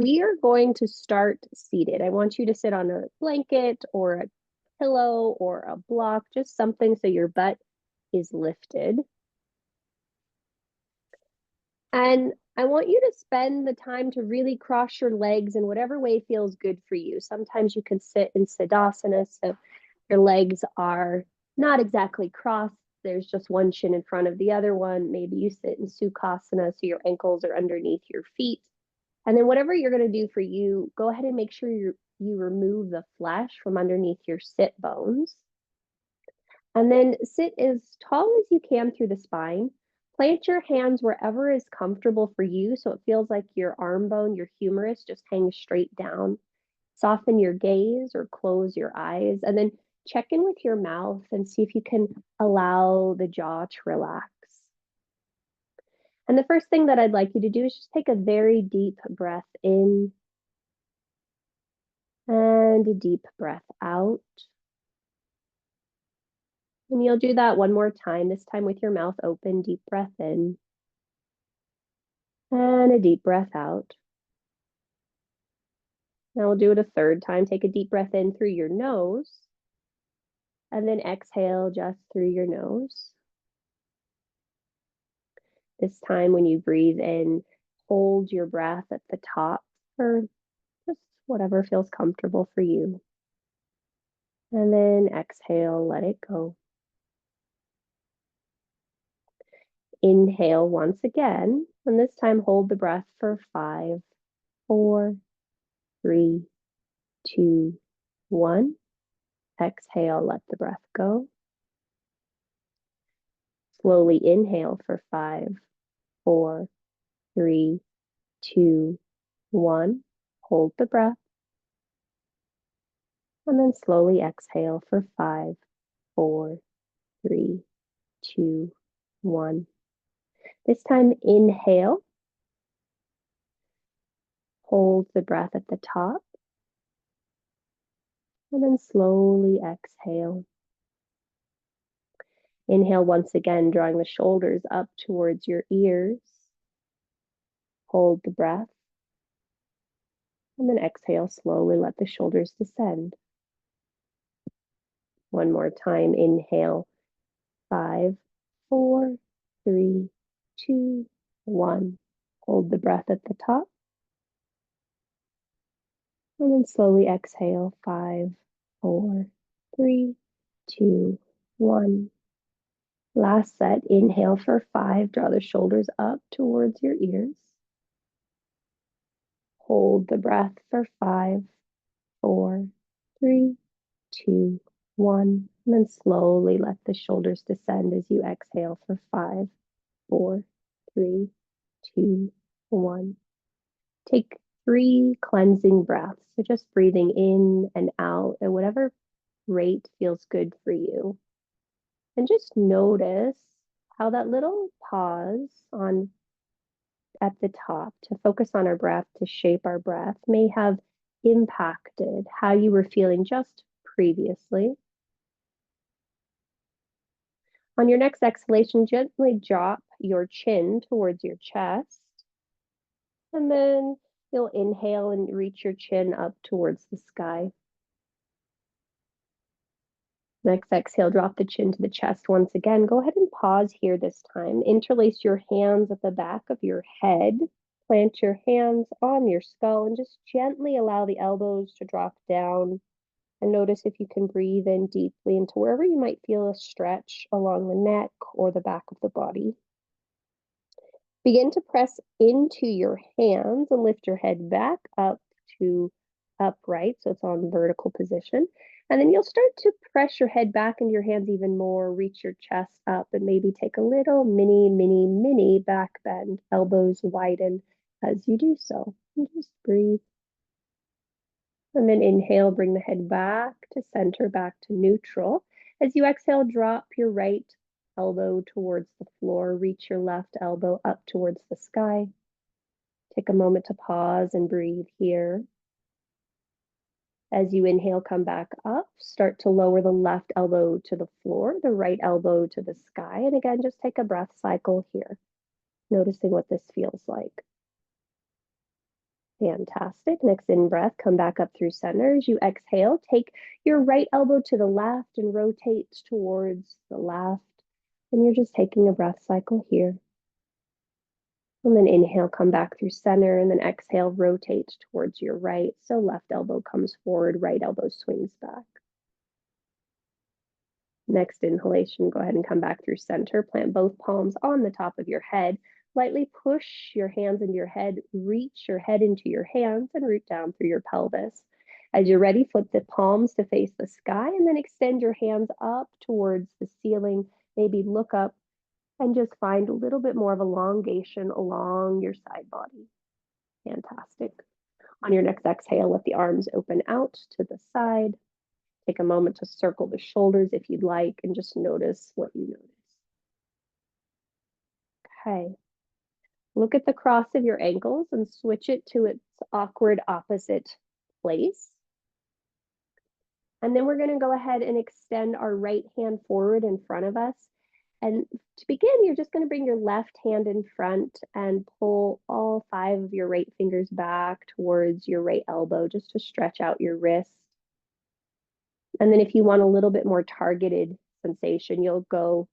We are going to start seated. I want you to sit on a blanket or a pillow or a block, just something so your butt is lifted. And I want you to spend the time to really cross your legs in whatever way feels good for you. Sometimes you can sit in Siddhasana, so your legs are not exactly crossed. There's just one shin in front of the other one. Maybe you sit in Sukhasana, so your ankles are underneath your feet. And then whatever you're going to do for you, go ahead and make sure you remove the flesh from underneath your sit bones. And then sit as tall as you can through the spine. Plant your hands wherever is comfortable for you, so it feels like your arm bone, your humerus, just hangs straight down. Soften your gaze or close your eyes, and then check in with your mouth and see if you can allow the jaw to relax. And the first thing that I'd like you to do is just take a very deep breath in and a deep breath out. And you'll do that one more time, this time with your mouth open. Deep breath in and a deep breath out. Now we'll do it a third time. Take a deep breath in through your nose and then exhale just through your nose. This time when you breathe in, hold your breath at the top or just whatever feels comfortable for you. And then exhale, let it go. Inhale once again, and this time hold the breath for 5, 4, 3, 2, 1. Exhale, let the breath go. Slowly inhale for 5, 4, 3, 2, 1. Hold the breath. And then slowly exhale for 5, 4, 3, 2, 1. This time inhale. Hold the breath at the top. And then slowly exhale. Inhale once again, drawing the shoulders up towards your ears. Hold the breath. And then exhale, slowly let the shoulders descend. One more time, inhale. 5, 4, 3, 2, 1. Hold the breath at the top. And then slowly exhale. 5, 4, 3, 2, 1. Last set, inhale for 5. Draw the shoulders up towards your ears. Hold the breath for 5, 4, 3, 2, 1. And then slowly let the shoulders descend as you exhale for 5, 4, 3, 2, 1. Take 3 cleansing breaths. So just breathing in and out at whatever rate feels good for you. And just notice how that little pause on at the top to focus on our breath, to shape our breath, may have impacted how you were feeling just previously. On your next exhalation, gently drop your chin towards your chest. And then you'll inhale and reach your chin up towards the sky. Next exhale, drop the chin to the chest once again. Go ahead and pause here this time. Interlace your hands at the back of your head. Plant your hands on your skull and just gently allow the elbows to drop down. And notice if you can breathe in deeply into wherever you might feel a stretch along the neck or the back of the body. Begin to press into your hands and lift your head back up to upright, so it's on vertical position. And then you'll start to press your head back into your hands even more, reach your chest up, and maybe take a little mini back bend. Elbows widen as you do so. And just breathe. And then inhale, bring the head back to center, back to neutral. As you exhale, drop your right elbow towards the floor, reach your left elbow up towards the sky. Take a moment to pause and breathe here. As you inhale, come back up, start to lower the left elbow to the floor, the right elbow to the sky. And again, just take a breath cycle here, noticing what this feels like. Fantastic. Next in breath, come back up through center. As you exhale, take your right elbow to the left and rotate towards the left. And you're just taking a breath cycle here. And then inhale, come back through center, and then exhale, rotate towards your right. So left elbow comes forward, right elbow swings back. Next inhalation, go ahead and come back through center. Plant both palms on the top of your head. Lightly push your hands into your head, reach your head into your hands, and root down through your pelvis. As you're ready, flip the palms to face the sky, and then extend your hands up towards the ceiling. Maybe look up and just find a little bit more of elongation along your side body. Fantastic. On your next exhale, let the arms open out to the side. Take a moment to circle the shoulders if you'd like, and just notice what you notice. Okay. Look at the cross of your ankles and switch it to its awkward opposite place. And then we're going to go ahead and extend our right hand forward in front of us. And to begin, you're just going to bring your left hand in front and pull all 5 of your right fingers back towards your right elbow, just to stretch out your wrist. And then if you want a little bit more targeted sensation, you'll go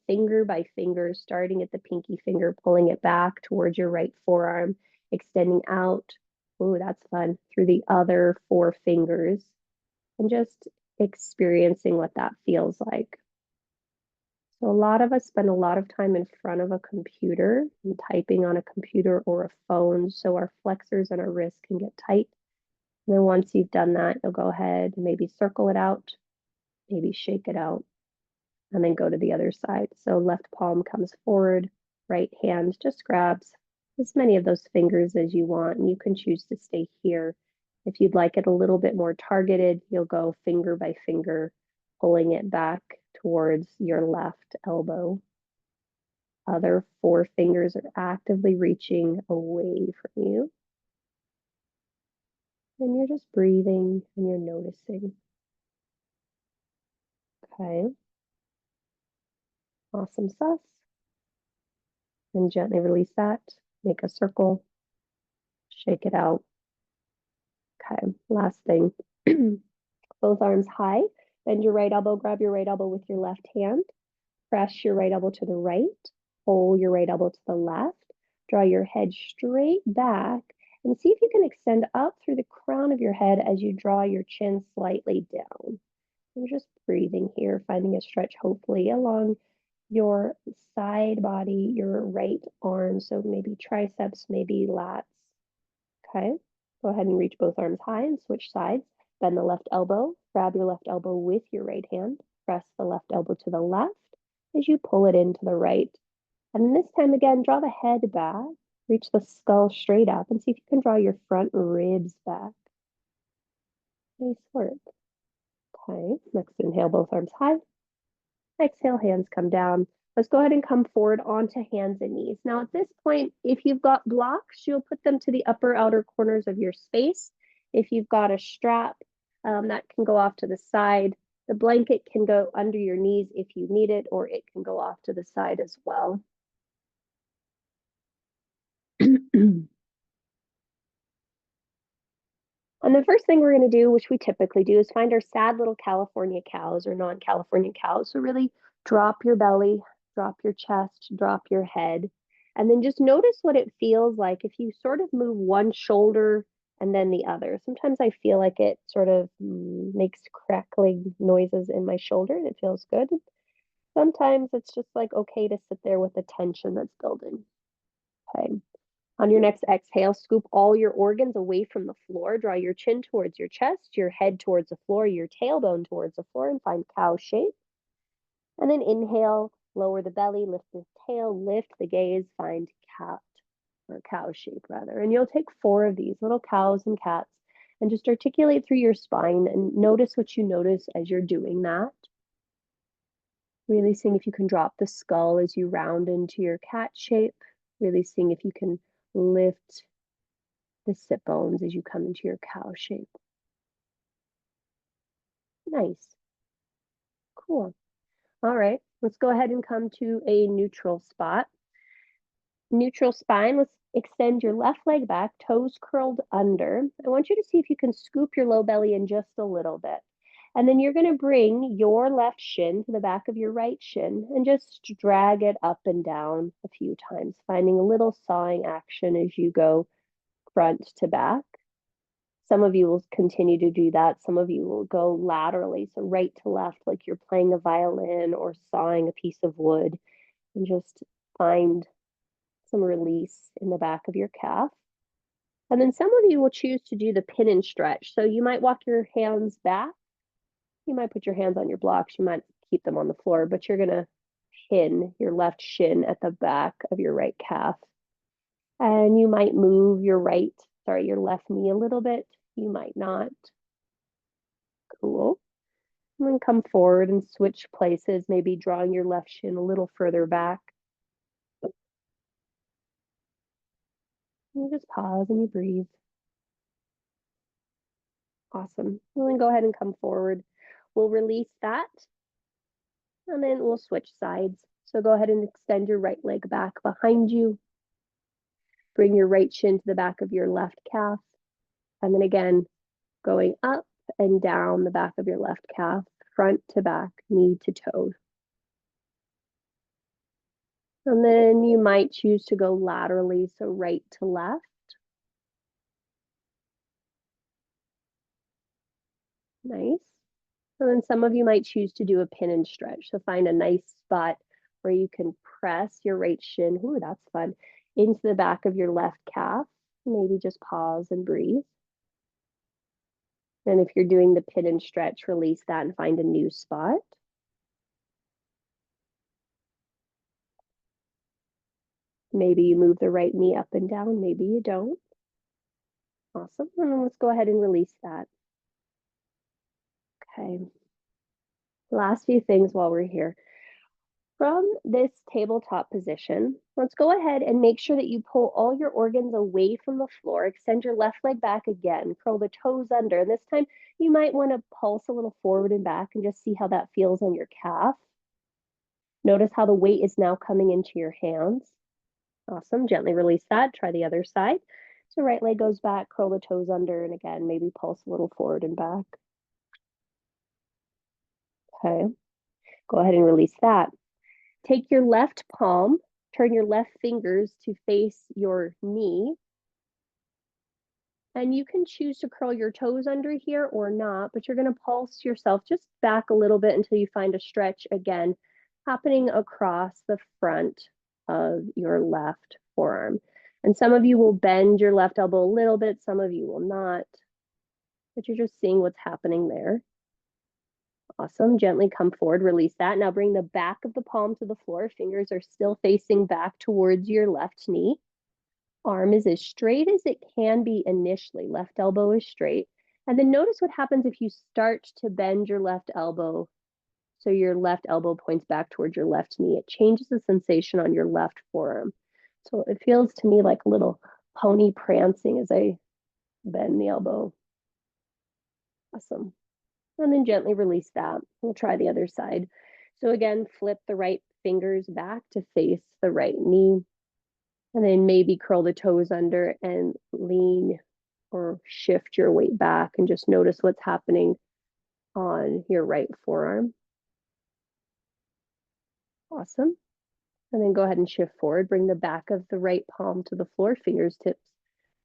finger by finger, starting at the pinky finger, pulling it back towards your right forearm, extending out. Ooh, that's fun. Through the other 4 fingers, and just experiencing what that feels like. So a lot of us spend a lot of time in front of a computer and typing on a computer or a phone, so our flexors and our wrists can get tight. And then once you've done that, you'll go ahead and maybe circle it out, maybe shake it out, and then go to the other side. So left palm comes forward, right hand just grabs as many of those fingers as you want, and you can choose to stay here. If you'd like it a little bit more targeted, you'll go finger by finger, pulling it back towards your left elbow. Other 4 fingers are actively reaching away from you. And you're just breathing and you're noticing. Okay. Awesome sauce. And gently release that. Make a circle. Shake it out. Okay. Last thing. Both arms high. Bend your right elbow. Grab your right elbow with your left hand. Press your right elbow to the right. Pull your right elbow to the left. Draw your head straight back. And see if you can extend up through the crown of your head as you draw your chin slightly down. You're just breathing here, finding a stretch hopefully along your side body, your right arm. So maybe triceps, maybe lats. Okay. Go ahead and reach both arms high and switch sides. Bend the left elbow. Grab your left elbow with your right hand. Press the left elbow to the left as you pull it into the right. And this time again, draw the head back. Reach the skull straight up and see if you can draw your front ribs back. Nice work. Okay, next inhale, both arms high. Exhale, hands come down. Let's go ahead and come forward onto hands and knees. Now at this point, if you've got blocks, you'll put them to the upper outer corners of your space. If you've got a strap, that can go off to the side. The blanket can go under your knees if you need it, or it can go off to the side as well. And the first thing we're going to do, which we typically do, is find our sad little California cows or non-California cows. So really drop your belly, drop your chest, drop your head, and then just notice what it feels like if you sort of move one shoulder and then the other. Sometimes I feel like it sort of makes crackling noises in my shoulder and it feels good. Sometimes it's just like okay to sit there with the tension that's building. Okay. On your next exhale, scoop all your organs away from the floor. Draw your chin towards your chest, your head towards the floor, your tailbone towards the floor, and find cow shape. And then inhale, lower the belly, lift the tail, lift the gaze, find cat, or cow shape rather. And you'll take 4 of these little cows and cats and just articulate through your spine and notice what you notice as you're doing that. Really seeing if you can drop the skull as you round into your cat shape. Really seeing if you can lift the sit bones as you come into your cow shape. Nice. Cool. All right, let's go ahead and come to a neutral spot. Neutral spine, let's Extend your left leg back, toes curled under. I want you to see if you can scoop your low belly in just a little bit. And then you're going to bring your left shin to the back of your right shin and just drag it up and down a few times, finding a little sawing action as you go front to back. Some of you will continue to do that. Some of you will go laterally, so right to left, like you're playing a violin or sawing a piece of wood, and just find some release in the back of your calf. And then some of you will choose to do the pin and stretch. So you might walk your hands back. You might put your hands on your blocks. You might keep them on the floor, but you're going to pin your left shin at the back of your right calf. And you might move your left knee a little bit. You might not. Cool. And then come forward and switch places, maybe drawing your left shin a little further back. And you just pause and you breathe. Awesome. And then go ahead and come forward. We'll release that. And then we'll switch sides. So go ahead and extend your right leg back behind you. Bring your right shin to the back of your left calf. And then again, going up and down the back of your left calf, front to back, knee to toe. And then you might choose to go laterally, so right to left. Nice. And then some of you might choose to do a pin and stretch. So find a nice spot where you can press your right shin, ooh, that's fun, into the back of your left calf. Maybe just pause and breathe. And if you're doing the pin and stretch, release that and find a new spot. Maybe you move the right knee up and down, maybe you don't. Awesome. And then let's go ahead and release that. Okay. Last few things while we're here. From this tabletop position, let's go ahead and make sure that you pull all your organs away from the floor. Extend your left leg back again. Curl the toes under. And this time, you might want to pulse a little forward and back and just see how that feels on your calf. Notice how the weight is now coming into your hands. Awesome. Gently release that. Try the other side. So right leg goes back, curl the toes under, and again, maybe pulse a little forward and back. Okay. Go ahead and release that. Take your left palm, turn your left fingers to face your knee. And you can choose to curl your toes under here or not, but you're going to pulse yourself just back a little bit until you find a stretch again, happening across the front of your left forearm. And some of you will bend your left elbow a little bit, some of you will not, but you're just seeing what's happening there. Awesome. Gently come forward, release that. Now bring the back of the palm to the floor. Fingers are still facing back towards your left knee. Arm is as straight as it can be initially. Left elbow is straight. And then notice what happens if you start to bend your left elbow. So your left elbow points back towards your left knee. It changes the sensation on your left forearm. So it feels to me like a little pony prancing as I bend the elbow. Awesome. And then gently release that. We'll try the other side. So again, flip the right fingers back to face the right knee. And then maybe curl the toes under and lean or shift your weight back and just notice what's happening on your right forearm. Awesome. And then go ahead and shift forward. Bring the back of the right palm to the floor, fingers tips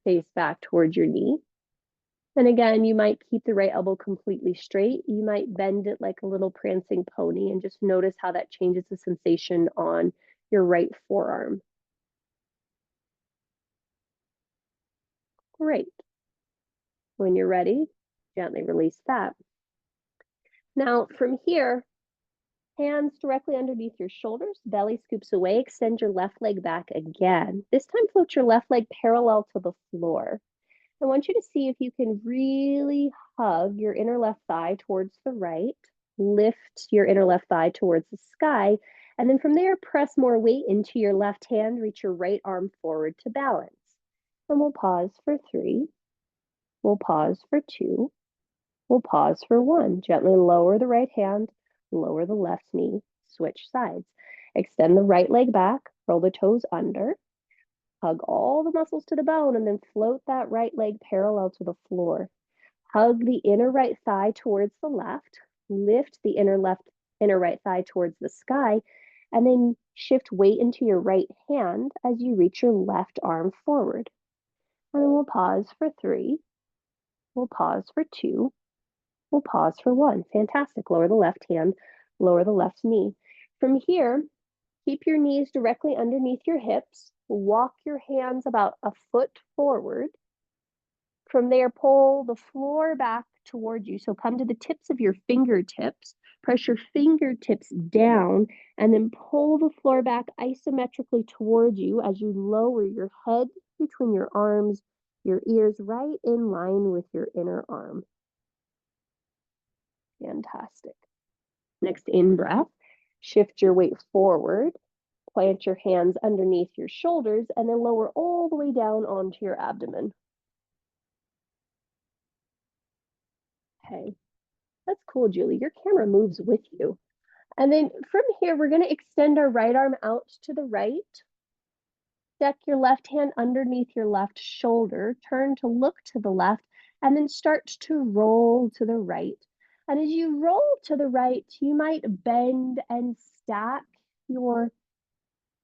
face back towards your knee. And again, you might keep the right elbow completely straight. You might bend it like a little prancing pony and just notice how that changes the sensation on your right forearm. Great. When you're ready, gently release that. Now from here, hands directly underneath your shoulders, belly scoops away, extend your left leg back again. This time float your left leg parallel to the floor. I want you to see if you can really hug your inner left thigh towards the right, lift your inner left thigh towards the sky, and then from there, press more weight into your left hand, reach your right arm forward to balance. And we'll pause for 3. We'll pause for 2. We'll pause for 1. Gently lower the right hand, lower the left knee, switch sides. Extend the right leg back, roll the toes under. Hug all the muscles to the bone and then float that right leg parallel to the floor. Hug the inner right thigh towards the left. Lift the inner right thigh towards the sky, and then shift weight into your right hand as you reach your left arm forward. And then we'll pause for 3. We'll pause for 2. We'll pause for 1. Fantastic. Lower the left hand, lower the left knee. From here, keep your knees directly underneath your hips. Walk your hands about a foot forward. From there, pull the floor back toward you. So come to the tips of your fingertips. Press your fingertips down and then pull the floor back isometrically toward you as you lower your head between your arms, your ears right in line with your inner arm. Fantastic. Next in-breath, shift your weight forward. Plant your hands underneath your shoulders and then lower all the way down onto your abdomen. Okay, that's cool, Julie. Your camera moves with you. And then from here, we're going to extend our right arm out to the right. Deck your left hand underneath your left shoulder. Turn to look to the left and then start to roll to the right. And as you roll to the right, you might bend and stack your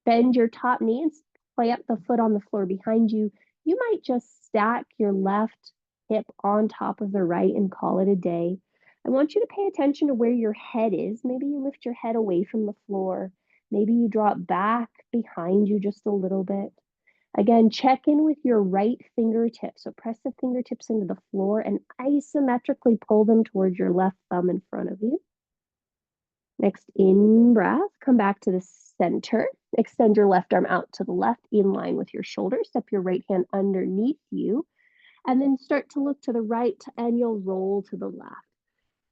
bend your top knee and play up the foot on the floor behind you. You might just stack your left hip on top of the right and call it a day. I want you to pay attention to where your head is. Maybe you lift your head away from the floor. Maybe you drop back behind you just a little bit. Again, check in with your right fingertips. So press the fingertips into the floor and isometrically pull them towards your left thumb in front of you. Next in breath, come back to the center. Extend your left arm out to the left in line with your shoulder. Step your right hand underneath you and then start to look to the right and you'll roll to the left.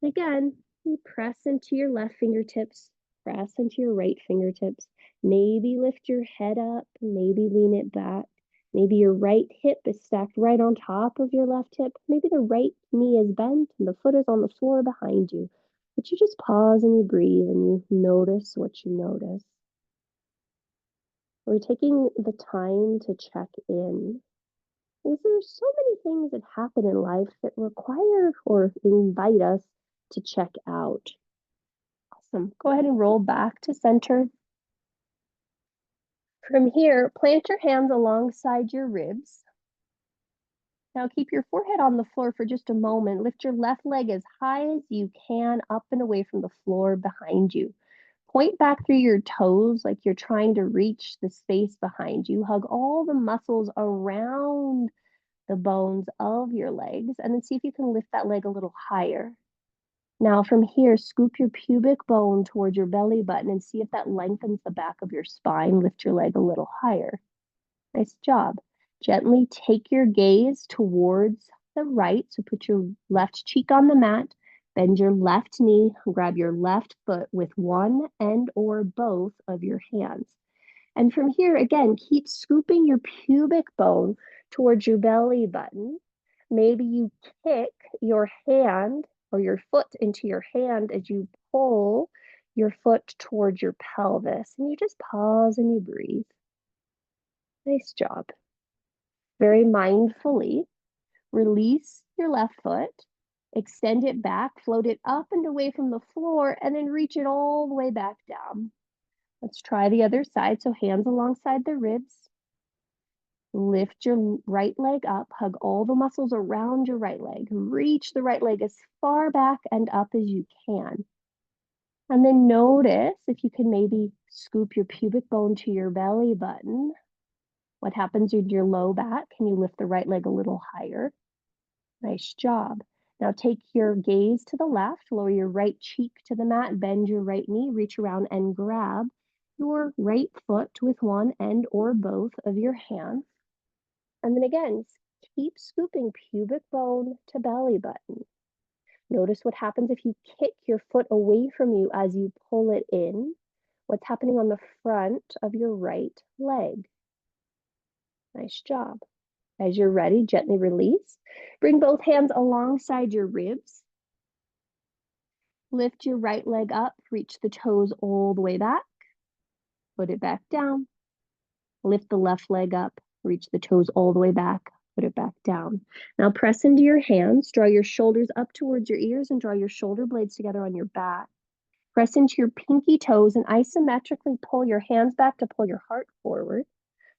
And again, you press into your left fingertips, press into your right fingertips. Maybe lift your head up, maybe lean it back. Maybe your right hip is stacked right on top of your left hip. Maybe the right knee is bent and the foot is on the floor behind you. But you just pause and you breathe and you notice what you notice. We're taking the time to check in. Because there's so many things that happen in life that require or invite us to check out. Awesome. Go ahead and roll back to center. From here, plant your hands alongside your ribs. Now keep your forehead on the floor for just a moment. Lift your left leg as high as you can up and away from the floor behind you. Point back through your toes like you're trying to reach the space behind you. Hug all the muscles around the bones of your legs and then see if you can lift that leg a little higher. Now from here, scoop your pubic bone towards your belly button and see if that lengthens the back of your spine. Lift your leg a little higher. Nice job. Gently take your gaze towards the right. So put your left cheek on the mat, bend your left knee, grab your left foot with one and or both of your hands. And from here, again, keep scooping your pubic bone towards your belly button. Maybe you kick your hand or your foot into your hand as you pull your foot towards your pelvis. And you just pause and you breathe. Nice job. Very mindfully, release your left foot, extend it back, float it up and away from the floor, and then reach it all the way back down. Let's try the other side. So hands alongside the ribs. Lift your right leg up, hug all the muscles around your right leg. Reach the right leg as far back and up as you can. And then notice if you can maybe scoop your pubic bone to your belly button. What happens with your low back? Can you lift the right leg a little higher? Nice job. Now take your gaze to the left, lower your right cheek to the mat, bend your right knee, reach around and grab your right foot with one and or both of your hands. And then again, keep scooping pubic bone to belly button. Notice what happens if you kick your foot away from you as you pull it in. What's happening on the front of your right leg? Nice job. As you're ready, gently release. Bring both hands alongside your ribs. Lift your right leg up, reach the toes all the way back. Put it back down. Lift the left leg up, Reach the toes all the way back, put it back down. Now press into your hands, draw your shoulders up towards your ears and draw your shoulder blades together on your back. Press into your pinky toes and isometrically pull your hands back to pull your heart forward.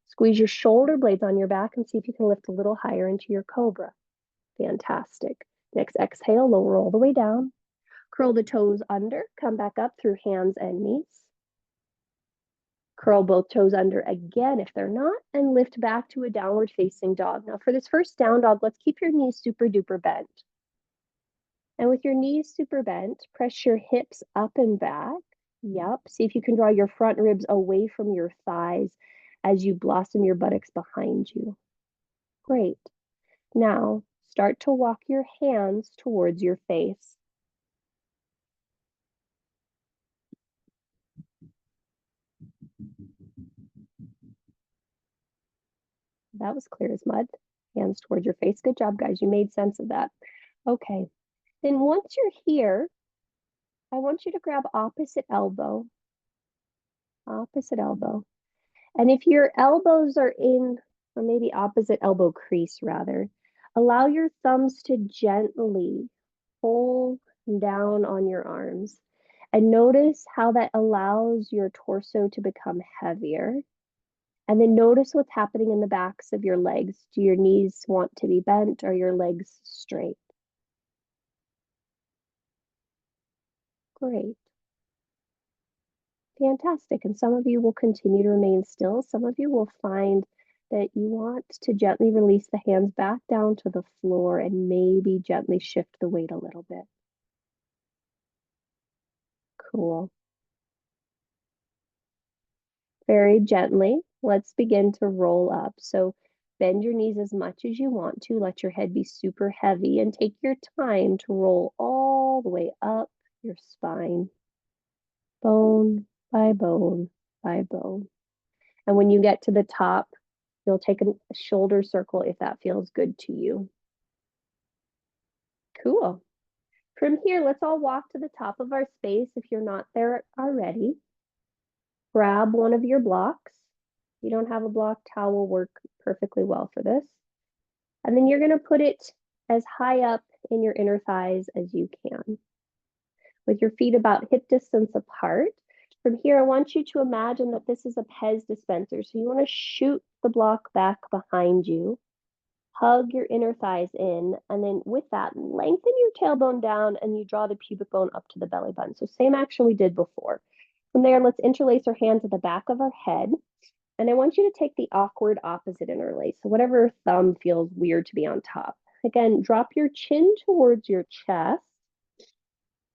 Squeeze your shoulder blades on your back and see if you can lift a little higher into your cobra. Fantastic. Next exhale, lower all the way down. Curl the toes under, come back up through hands and knees. Curl both toes under again if they're not, and lift back to a downward facing dog. Now for this first down dog, let's keep your knees super duper bent. And with your knees super bent, press your hips up and back. Yep. See if you can draw your front ribs away from your thighs as you blossom your buttocks behind you. Great. Now start to walk your hands towards your face. That was clear as mud. Hands towards your face. Good job, guys. You made sense of that. Okay. Then once you're here, I want you to grab opposite elbow. Opposite elbow. And if your elbows are in, or maybe opposite elbow crease rather, allow your thumbs to gently pull down on your arms. And notice how that allows your torso to become heavier. And then notice what's happening in the backs of your legs. Do your knees want to be bent or your legs straight? Great. Fantastic. And some of you will continue to remain still. Some of you will find that you want to gently release the hands back down to the floor and maybe gently shift the weight a little bit. Cool. Very gently, let's begin to roll up. So bend your knees as much as you want to. Let your head be super heavy and take your time to roll all the way up your spine, bone by bone by bone. And when you get to the top, you'll take a shoulder circle if that feels good to you. Cool. From here, let's all walk to the top of our space if you're not there already. Grab one of your blocks. If you don't have a block, towel will work perfectly well for this. And then you're going to put it as high up in your inner thighs as you can. With your feet about hip distance apart. From here, I want you to imagine that this is a Pez dispenser. So you want to shoot the block back behind you. Hug your inner thighs in, and then with that, lengthen your tailbone down and you draw the pubic bone up to the belly button. So same action we did before. From there, let's interlace our hands at the back of our head. And I want you to take the awkward opposite interlace. So whatever thumb feels weird to be on top. Again, drop your chin towards your chest.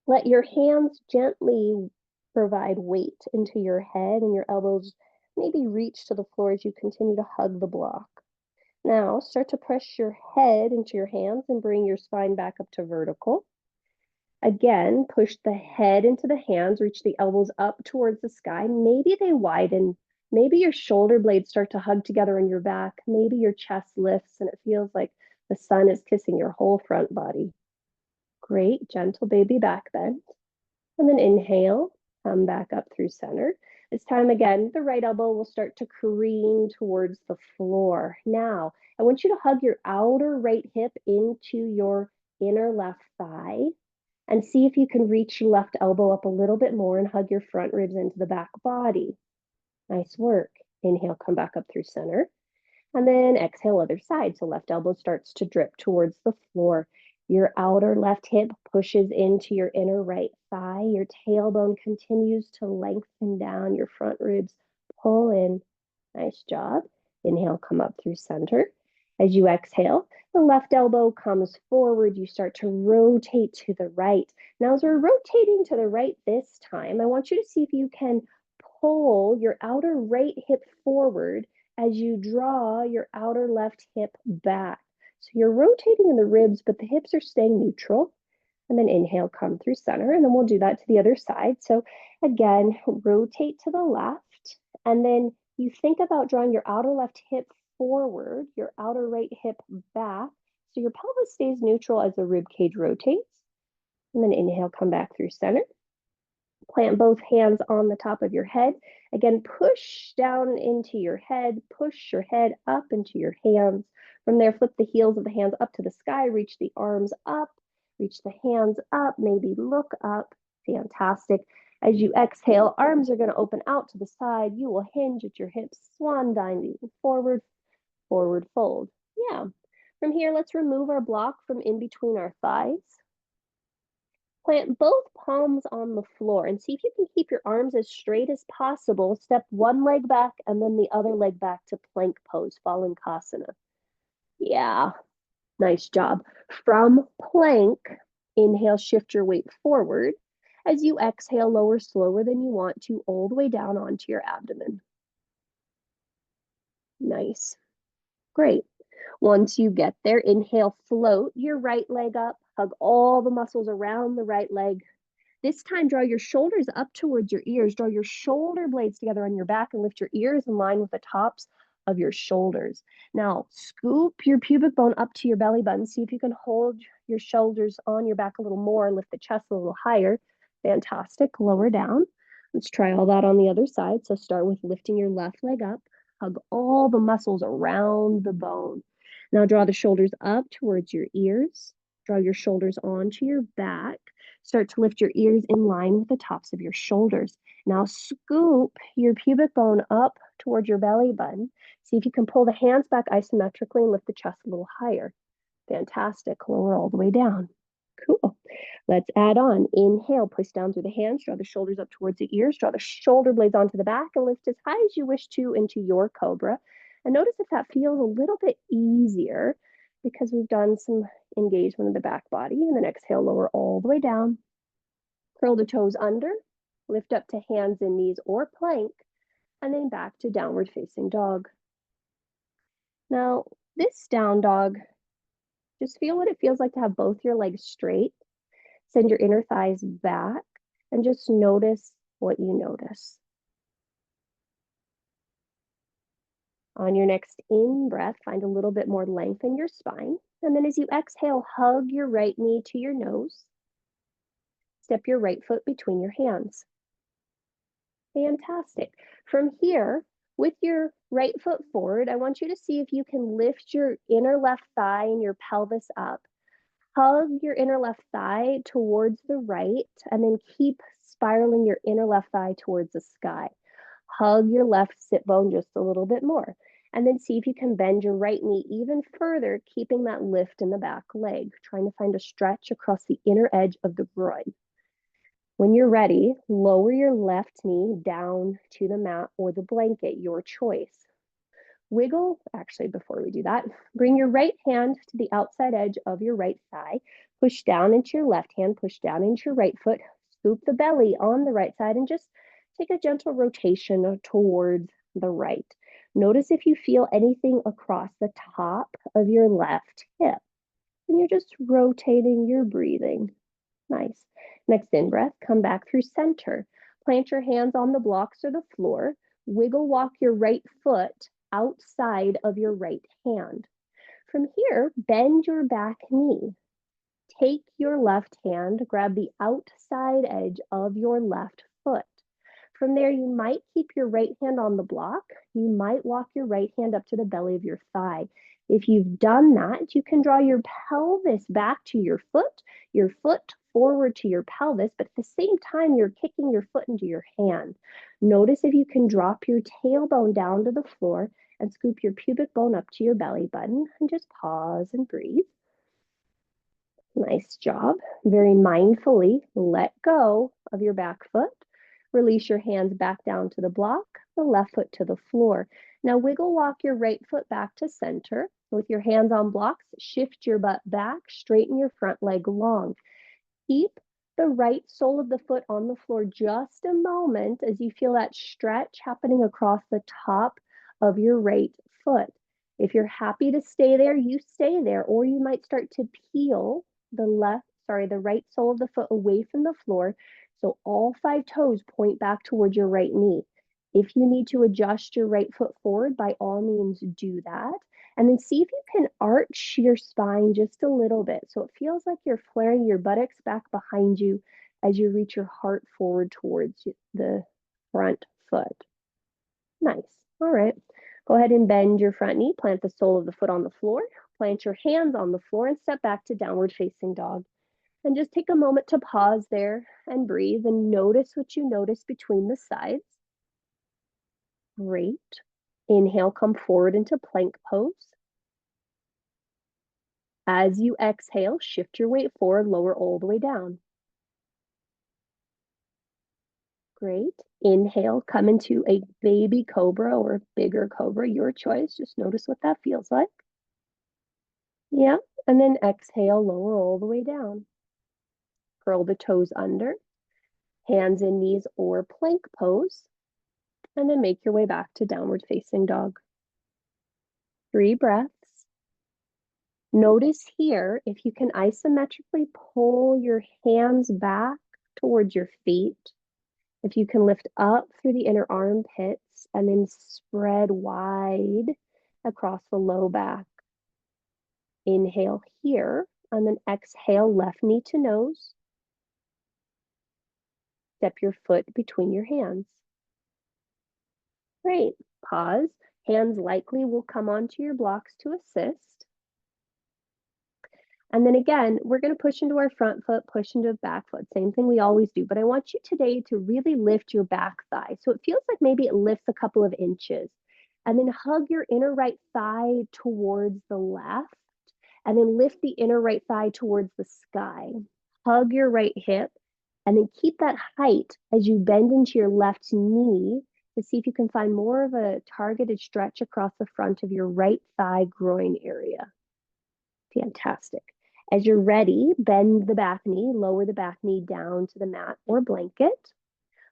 Let your hands gently provide weight into your head and your elbows maybe reach to the floor as you continue to hug the block. Now start to press your head into your hands and bring your spine back up to vertical. Again, push the head into the hands, reach the elbows up towards the sky. Maybe they widen. Maybe your shoulder blades start to hug together on your back. Maybe your chest lifts and it feels like the sun is kissing your whole front body. Great, gentle baby back bend. And then inhale, come back up through center. This time again, the right elbow will start to careen towards the floor. Now, I want you to hug your outer right hip into your inner left thigh and see if you can reach your left elbow up a little bit more and hug your front ribs into the back body. Nice work. Inhale, come back up through center. And then exhale, other side. So left elbow starts to drip towards the floor. Your outer left hip pushes into your inner right thigh. Your tailbone continues to lengthen down. Your front ribs pull in. Nice job. Inhale, come up through center. As you exhale, the left elbow comes forward. You start to rotate to the right. Now, as we're rotating to the right this time, I want you to see if you can pull your outer right hip forward as you draw your outer left hip back. So you're rotating in the ribs, but the hips are staying neutral. And then inhale, come through center, and then we'll do that to the other side. So again, rotate to the left, and then you think about drawing your outer left hip forward, your outer right hip back, so your pelvis stays neutral as the rib cage rotates. And then inhale, come back through center. Plant both hands on the top of your head. Again, push down into your head, push your head up into your hands. From there, flip the heels of the hands up to the sky, reach the arms up, reach the hands up, maybe look up. Fantastic. As you exhale, arms are going to open out to the side. You will hinge at your hips, swan diving forward, forward fold. Yeah. From here, let's remove our block from in between our thighs. Plant both palms on the floor and see if you can keep your arms as straight as possible. Step one leg back and then the other leg back to plank pose, Phalangkasana. Yeah, nice job. From plank, inhale, shift your weight forward. As you exhale, lower slower than you want to, all the way down onto your abdomen. Nice. Great. Once you get there, inhale, float your right leg up, hug all the muscles around the right leg. This time, draw your shoulders up towards your ears. Draw your shoulder blades together on your back and lift your ears in line with the tops of your shoulders. Now, scoop your pubic bone up to your belly button. See if you can hold your shoulders on your back a little more. Lift the chest a little higher. Fantastic. Lower down. Let's try all that on the other side. So start with lifting your left leg up. Hug all the muscles around the bone. Now draw the shoulders up towards your ears. Draw your shoulders onto your back. Start to lift your ears in line with the tops of your shoulders. Now scoop your pubic bone up towards your belly button. See if you can pull the hands back isometrically and lift the chest a little higher. Fantastic. Lower all the way down. Cool. Let's add on. Inhale, push down through the hands, draw the shoulders up towards the ears, draw the shoulder blades onto the back, and lift as high as you wish to into your cobra. And notice if that feels a little bit easier because we've done some engagement of the back body. And then exhale, lower all the way down. Curl the toes under, lift up to hands and knees or plank, and then back to downward facing dog. Now, this down dog, just feel what it feels like to have both your legs straight. Send your inner thighs back and just notice what you notice. On your next in-breath, find a little bit more length in your spine. And then as you exhale, hug your right knee to your nose. Step your right foot between your hands. Fantastic. From here, with your right foot forward, I want you to see if you can lift your inner left thigh and your pelvis up. Hug your inner left thigh towards the right, and then keep spiraling your inner left thigh towards the sky. Hug your left sit bone just a little bit more. And then see if you can bend your right knee even further, keeping that lift in the back leg, trying to find a stretch across the inner edge of the groin. When you're ready, lower your left knee down to the mat or the blanket, your choice. Wiggle, actually, before we do that, bring your right hand to the outside edge of your right thigh. Push down into your left hand, push down into your right foot, scoop the belly on the right side, and just take a gentle rotation towards the right. Notice if you feel anything across the top of your left hip. And you're just rotating your breathing. Nice. Next in breath, come back through center. Plant your hands on the blocks or the floor. Wiggle walk your right foot outside of your right hand. From here, bend your back knee. Take your left hand, grab the outside edge of your left foot. From there, you might keep your right hand on the block. You might walk your right hand up to the belly of your thigh. If you've done that, you can draw your pelvis back to your foot forward to your pelvis, but at the same time, you're kicking your foot into your hand. Notice if you can drop your tailbone down to the floor and scoop your pubic bone up to your belly button and just pause and breathe. Nice job. Very mindfully let go of your back foot. Release your hands back down to the block, the left foot to the floor. Now wiggle walk your right foot back to center. With your hands on blocks, shift your butt back, straighten your front leg long. Keep the right sole of the foot on the floor just a moment as you feel that stretch happening across the top of your right foot. If you're happy to stay there, you stay there, or you might start to peel the right sole of the foot away from the floor. So all 5 toes point back towards your right knee. If you need to adjust your right foot forward, by all means do that. And then see if you can arch your spine just a little bit. So it feels like you're flaring your buttocks back behind you, as you reach your heart forward towards the front foot. Nice. All right. Go ahead and bend your front knee, plant the sole of the foot on the floor, plant your hands on the floor, and step back to downward facing dog. And just take a moment to pause there and breathe and notice what you notice between the sides. Great. Inhale, come forward into plank pose. As you exhale, shift your weight forward, lower all the way down. Great. Inhale, come into a baby cobra or bigger cobra, your choice. Just notice what that feels like. Yeah. And then exhale, lower all the way down. Curl the toes under, hands and knees or plank pose, and then make your way back to downward facing dog. 3 breaths. Notice here if you can isometrically pull your hands back towards your feet. If you can lift up through the inner armpits and then spread wide across the low back. Inhale here, and then exhale, left knee to nose. Step your foot between your hands. Great. Pause. Hands likely will come onto your blocks to assist. And then again, we're going to push into our front foot, push into back foot. Same thing we always do. But I want you today to really lift your back thigh. So it feels like maybe it lifts a couple of inches. And then hug your inner right thigh towards the left. And then lift the inner right thigh towards the sky. Hug your right hip. And then keep that height as you bend into your left knee to see if you can find more of a targeted stretch across the front of your right thigh groin area. Fantastic. As you're ready, bend the back knee, lower the back knee down to the mat or blanket.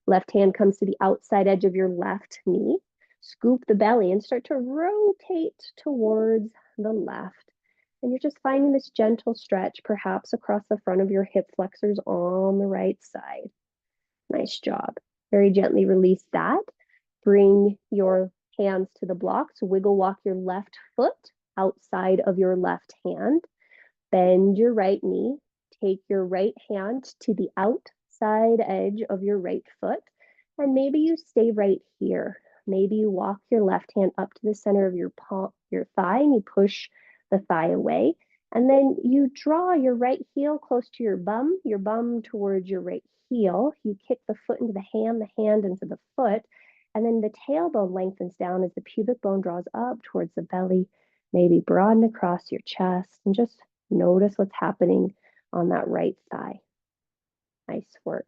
Left hand comes to the outside edge of your left knee. Scoop the belly and start to rotate towards the left. And you're just finding this gentle stretch, perhaps across the front of your hip flexors on the right side. Nice job. Very gently release that. Bring your hands to the blocks. Wiggle walk your left foot outside of your left hand. Bend your right knee. Take your right hand to the outside edge of your right foot. And maybe you stay right here. Maybe you walk your left hand up to the center of your palm, your thigh, and you push the thigh away. And then you draw your right heel close to your bum towards your right heel. You kick the foot into the hand into the foot. And then the tailbone lengthens down as the pubic bone draws up towards the belly. Maybe broaden across your chest and just notice what's happening on that right thigh. Nice work.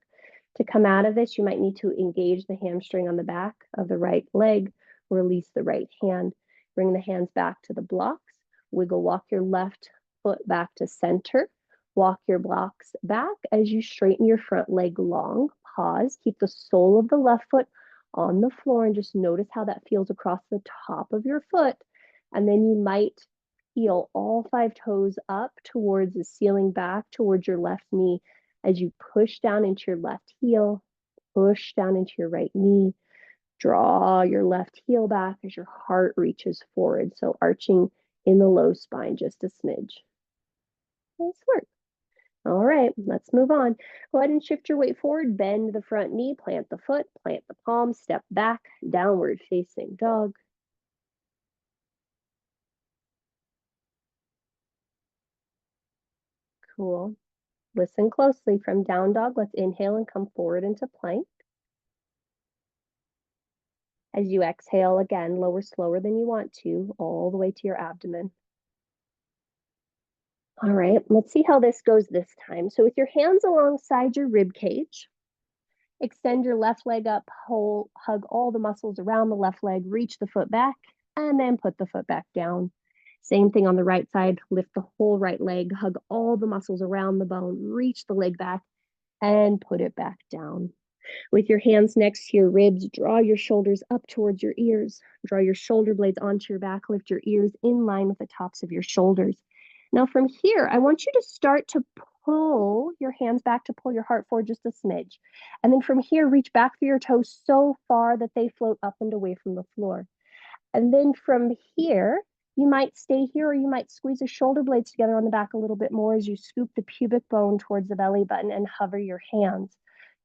To come out of this, you might need to engage the hamstring on the back of the right leg, release the right hand, bring the hands back to the blocks, wiggle walk your left foot back to center, walk your blocks back as you straighten your front leg long, pause, keep the sole of the left foot on the floor and just notice how that feels across the top of your foot. And then you might heel all 5 toes up towards the ceiling back towards your left knee as you push down into your left heel, push down into your right knee, draw your left heel back as your heart reaches forward. So arching in the low spine just a smidge. Nice work. All right, let's move on. Go ahead and shift your weight forward, bend the front knee, plant the foot, plant the palm, step back, downward facing dog. Cool. Listen closely. From down dog, let's inhale and come forward into plank. As you exhale, again, lower slower than you want to, all the way to your abdomen. All right, let's see how this goes this time. So with your hands alongside your rib cage, extend your left leg up, hug all the muscles around the left leg, reach the foot back, and then put the foot back down. Same thing on the right side, lift the whole right leg, hug all the muscles around the bone, reach the leg back, and put it back down. With your hands next to your ribs, draw your shoulders up towards your ears. Draw your shoulder blades onto your back. Lift your ears in line with the tops of your shoulders. Now from here, I want you to start to pull your hands back to pull your heart forward just a smidge. And then from here, reach back through your toes so far that they float up and away from the floor. And then from here, You might stay here or you might squeeze the shoulder blades together on the back a little bit more as you scoop the pubic bone towards the belly button and hover your hands.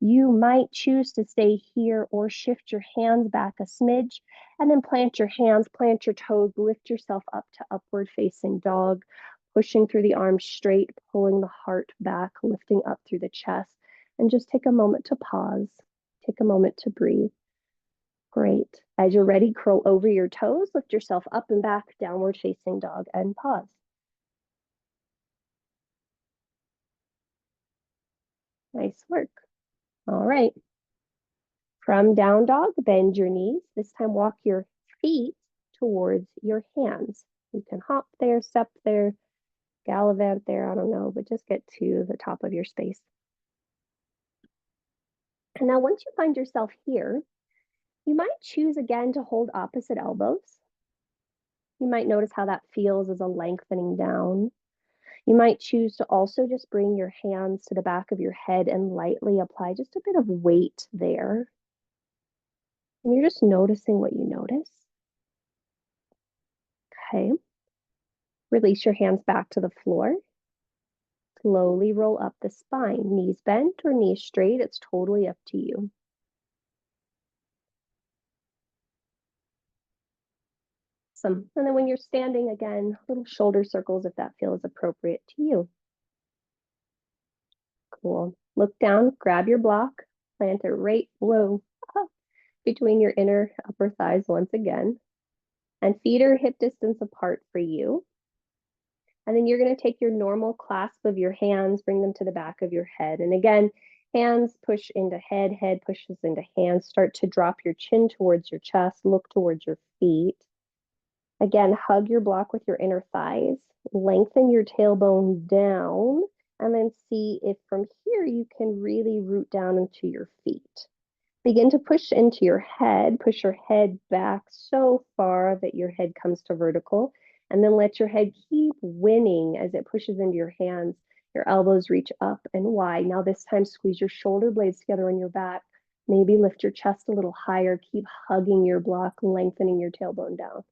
You might choose to stay here or shift your hands back a smidge and then plant your hands, plant your toes, lift yourself up to upward facing dog, pushing through the arms straight, pulling the heart back, lifting up through the chest, and just take a moment to pause. Take a moment to breathe. Great. As you're ready, curl over your toes, lift yourself up and back, downward facing dog, and pause. Nice work. All right. From down dog, bend your knees. This time, walk your feet towards your hands. You can hop there, step there, gallivant there, I don't know, but just get to the top of your space. And now once you find yourself here, you might choose again to hold opposite elbows. You might notice how that feels as a lengthening down. You might choose to also just bring your hands to the back of your head and lightly apply just a bit of weight there. And you're just noticing what you notice. Okay. Release your hands back to the floor. Slowly roll up the spine, knees bent or knees straight. It's totally up to you. Awesome. And then when you're standing again, little shoulder circles if that feels appropriate to you. Cool. Look down, grab your block, plant it right between your inner upper thighs once again. And feet are hip distance apart for you. And then you're going to take your normal clasp of your hands, bring them to the back of your head. And again, hands push into head, head pushes into hands. Start to drop your chin towards your chest, look towards your feet. Again, hug your block with your inner thighs, lengthen your tailbone down, and then see if from here you can really root down into your feet. Begin to push into your head, push your head back so far that your head comes to vertical, and then let your head keep winning as it pushes into your hands. Your elbows reach up and wide. Now this time, squeeze your shoulder blades together on your back. Maybe lift your chest a little higher. Keep hugging your block, lengthening your tailbone down.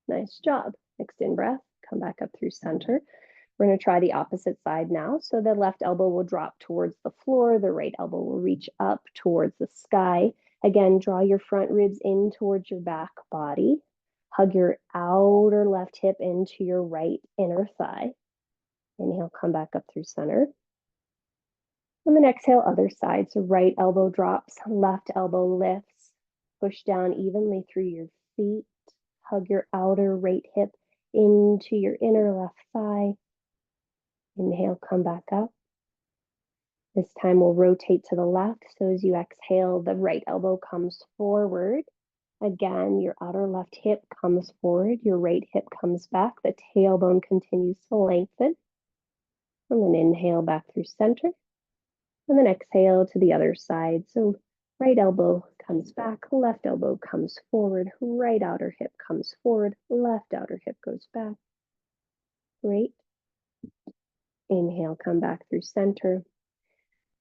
Nice job. Next in breath, come back up through center. We're going to try the opposite side now. So the left elbow will drop towards the floor. The right elbow will reach up towards the sky. Again, draw your front ribs in towards your back body. Hug your outer left hip into your right inner thigh. Inhale, come back up through center. And then exhale, other side. So right elbow drops, left elbow lifts. Push down evenly through your feet. Hug your outer right hip into your inner left thigh. Inhale, come back up. This time we'll rotate to the left. So as you exhale, the right elbow comes forward. Again, your outer left hip comes forward. Your right hip comes back. The tailbone continues to lengthen. And then inhale back through center. And then exhale to the other side. So right elbow comes back, left elbow comes forward, right outer hip comes forward, left outer hip goes back. Great. Inhale, come back through center.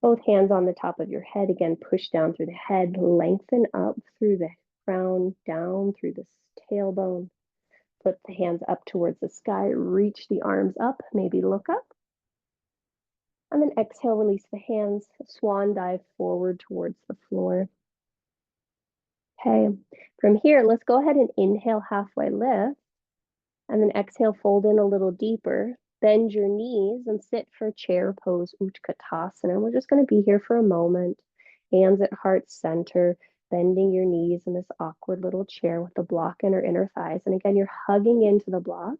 Both hands on the top of your head. Again, push down through the head, lengthen up through the crown, down through the tailbone. Flip the hands up towards the sky, reach the arms up, maybe look up. And then exhale, release the hands, swan dive forward towards the floor. Okay, from here, let's go ahead and inhale, halfway lift. And then exhale, fold in a little deeper. Bend your knees and sit for chair pose, Utkatasana. We're just going to be here for a moment. Hands at heart center, bending your knees in this awkward little chair with the block in our inner thighs. And again, you're hugging into the block.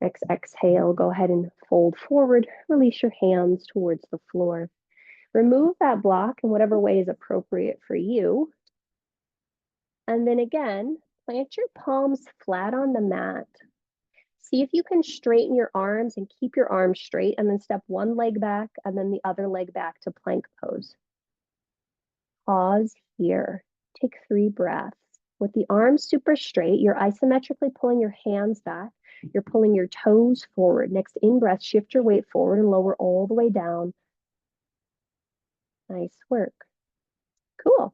Next exhale, go ahead and fold forward. Release your hands towards the floor. Remove that block in whatever way is appropriate for you. And then again, plant your palms flat on the mat. See if you can straighten your arms and keep your arms straight, and then step one leg back and then the other leg back to plank pose. Pause here. Take 3 breaths. With the arms super straight, you're isometrically pulling your hands back. You're pulling your toes forward. Next in breath, shift your weight forward and lower all the way down. Nice work. Cool.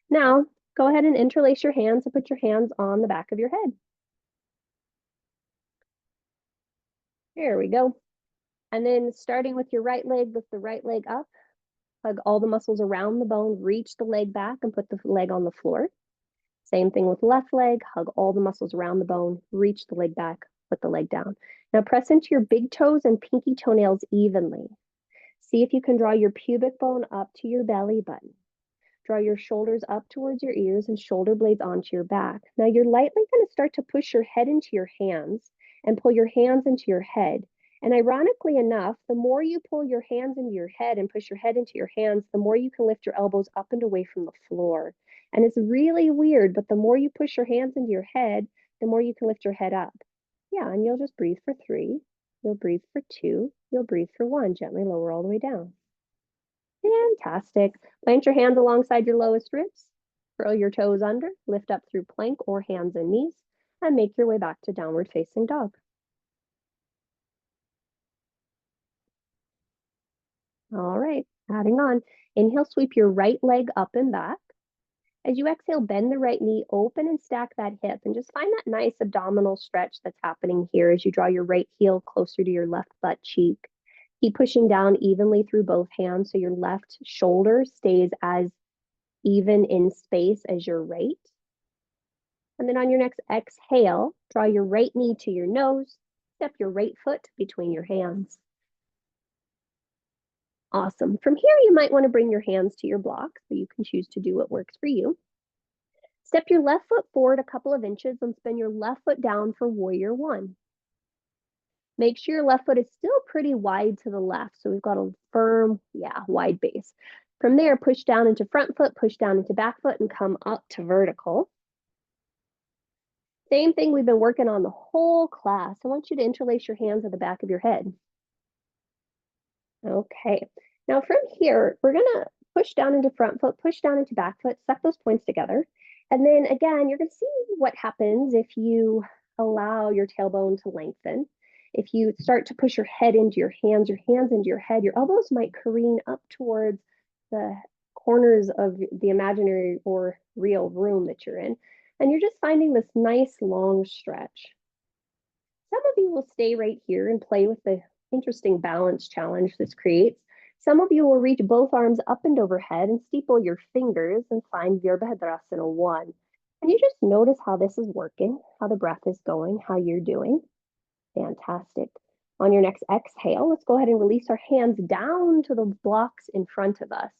Now, go ahead and interlace your hands and put your hands on the back of your head. There we go. And then starting with your right leg, lift the right leg up, hug all the muscles around the bone, reach the leg back and put the leg on the floor. Same thing with left leg, hug all the muscles around the bone, reach the leg back, put the leg down. Now press into your big toes and pinky toenails evenly. See if you can draw your pubic bone up to your belly button. Draw your shoulders up towards your ears and shoulder blades onto your back. Now you're lightly going to start to push your head into your hands and pull your hands into your head. And ironically enough, the more you pull your hands into your head and push your head into your hands, the more you can lift your elbows up and away from the floor. And it's really weird, but the more you push your hands into your head, the more you can lift your head up. Yeah, and you'll just breathe for 3. You'll breathe for 2. You'll breathe for 1. Gently lower all the way down. Fantastic. Plant your hands alongside your lowest ribs. Curl your toes under, lift up through plank or hands and knees, and make your way back to downward facing dog. All right, adding on. Inhale, sweep your right leg up and back. As you exhale, bend the right knee, open and stack that hip, and just find that nice abdominal stretch that's happening here as you draw your right heel closer to your left butt cheek. Keep pushing down evenly through both hands so your left shoulder stays as even in space as your right. And then on your next exhale, draw your right knee to your nose, step your right foot between your hands. Awesome. From here, you might want to bring your hands to your block so you can choose to do what works for you. Step your left foot forward a couple of inches and spin your left foot down for warrior 1. Make sure your left foot is still pretty wide to the left. So we've got a firm, wide base. From there, push down into front foot, push down into back foot, and come up to vertical. Same thing we've been working on the whole class. I want you to interlace your hands at the back of your head. Okay. Now from here, we're going to push down into front foot, push down into back foot, suck those points together. And then again, you're going to see what happens if you allow your tailbone to lengthen. If you start to push your head into your hands into your head, your elbows might careen up towards the corners of the imaginary or real room that you're in. And you're just finding this nice long stretch. Some of you will stay right here and play with the interesting balance challenge this creates. Some of you will reach both arms up and overhead and steeple your fingers and find Virabhadrasana 1. And you just notice how this is working, how the breath is going, how you're doing. Fantastic. On your next exhale, let's go ahead and release our hands down to the blocks in front of us.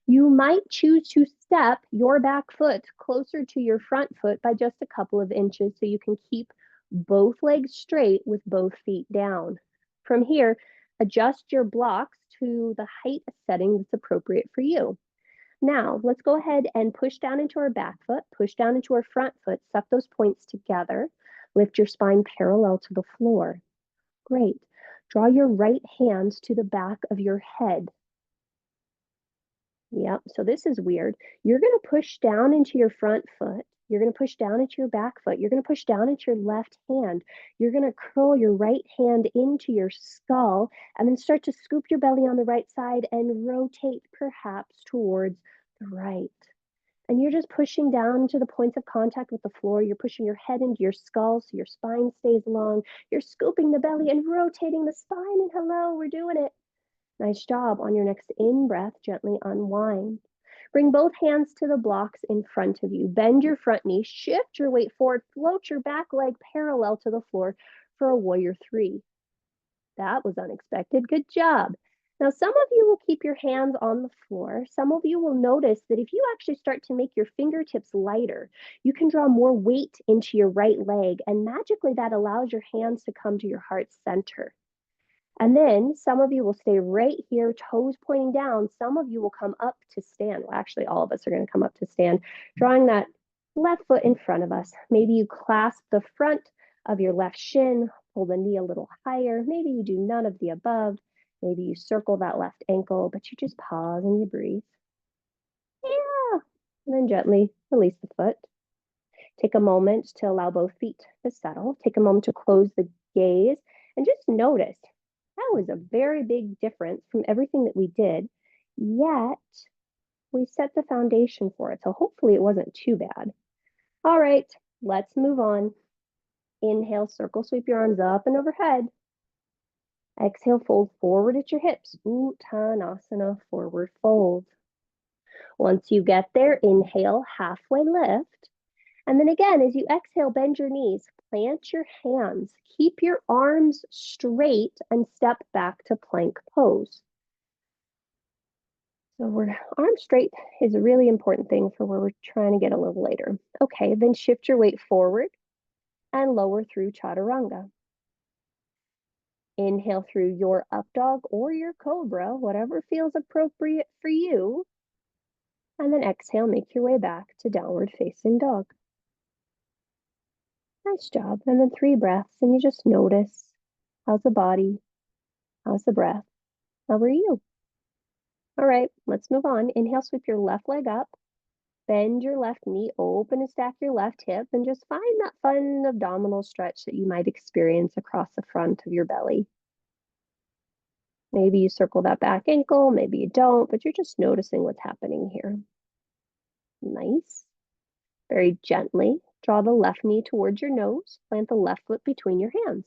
You might choose to step your back foot closer to your front foot by just a couple of inches so you can keep both legs straight with both feet down. From here, adjust your blocks to the height setting that's appropriate for you. Now, let's go ahead and push down into our back foot, push down into our front foot, suck those points together, lift your spine parallel to the floor. Great. Draw your right hands to the back of your head. Yep, so this is weird. You're going to push down into your front foot. You're going to push down into your back foot. You're going to push down into your left hand. You're going to curl your right hand into your skull and then start to scoop your belly on the right side and rotate perhaps towards the right. And you're just pushing down to the points of contact with the floor. You're pushing your head into your skull so your spine stays long. You're scooping the belly and rotating the spine. And hello, we're doing it. Nice job. On your next in-breath, gently unwind. Bring both hands to the blocks in front of you. Bend your front knee, shift your weight forward, float your back leg parallel to the floor for a warrior 3. That was unexpected. Good job. Now, some of you will keep your hands on the floor. Some of you will notice that if you actually start to make your fingertips lighter, you can draw more weight into your right leg, and magically that allows your hands to come to your heart center. And then some of you will stay right here, toes pointing down. Some of you will come up to stand. Well, actually, all of us are going to come up to stand, drawing that left foot in front of us. Maybe you clasp the front of your left shin, pull the knee a little higher. Maybe you do none of the above. Maybe you circle that left ankle, but you just pause and you breathe. Yeah. And then gently release the foot. Take a moment to allow both feet to settle. Take a moment to close the gaze and just notice that was a very big difference from everything that we did, yet we set the foundation for it. So hopefully it wasn't too bad. All right, let's move on. Inhale, circle, sweep your arms up and overhead. Exhale, fold forward at your hips. Uttanasana, forward fold. Once you get there, inhale, halfway lift. And then again, as you exhale, bend your knees, plant your hands, keep your arms straight, and step back to plank pose. So arm straight is a really important thing for where we're trying to get a little later. Okay, then shift your weight forward and lower through chaturanga. Inhale through your up dog or your cobra, whatever feels appropriate for you. And then exhale, make your way back to downward facing dog. Nice job. And then 3 breaths, and you just notice, how's the body? How's the breath? How are you? All right, let's move on. Inhale, sweep your left leg up. Bend your left knee, open and stack your left hip, and just find that fun abdominal stretch that you might experience across the front of your belly. Maybe you circle that back ankle, maybe you don't, but you're just noticing what's happening here. Nice. Very gently, draw the left knee towards your nose, plant the left foot between your hands.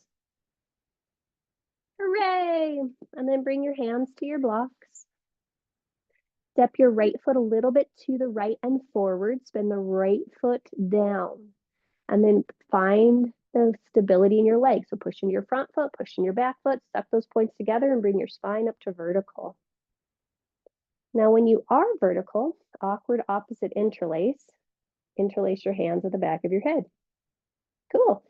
Hooray! And then bring your hands to your blocks. Step your right foot a little bit to the right and forward. Spin the right foot down. And then find the stability in your legs. So push into your front foot, push in your back foot, suck those points together and bring your spine up to vertical. Now, when you are vertical, awkward opposite interlace. Interlace your hands at the back of your head. Cool.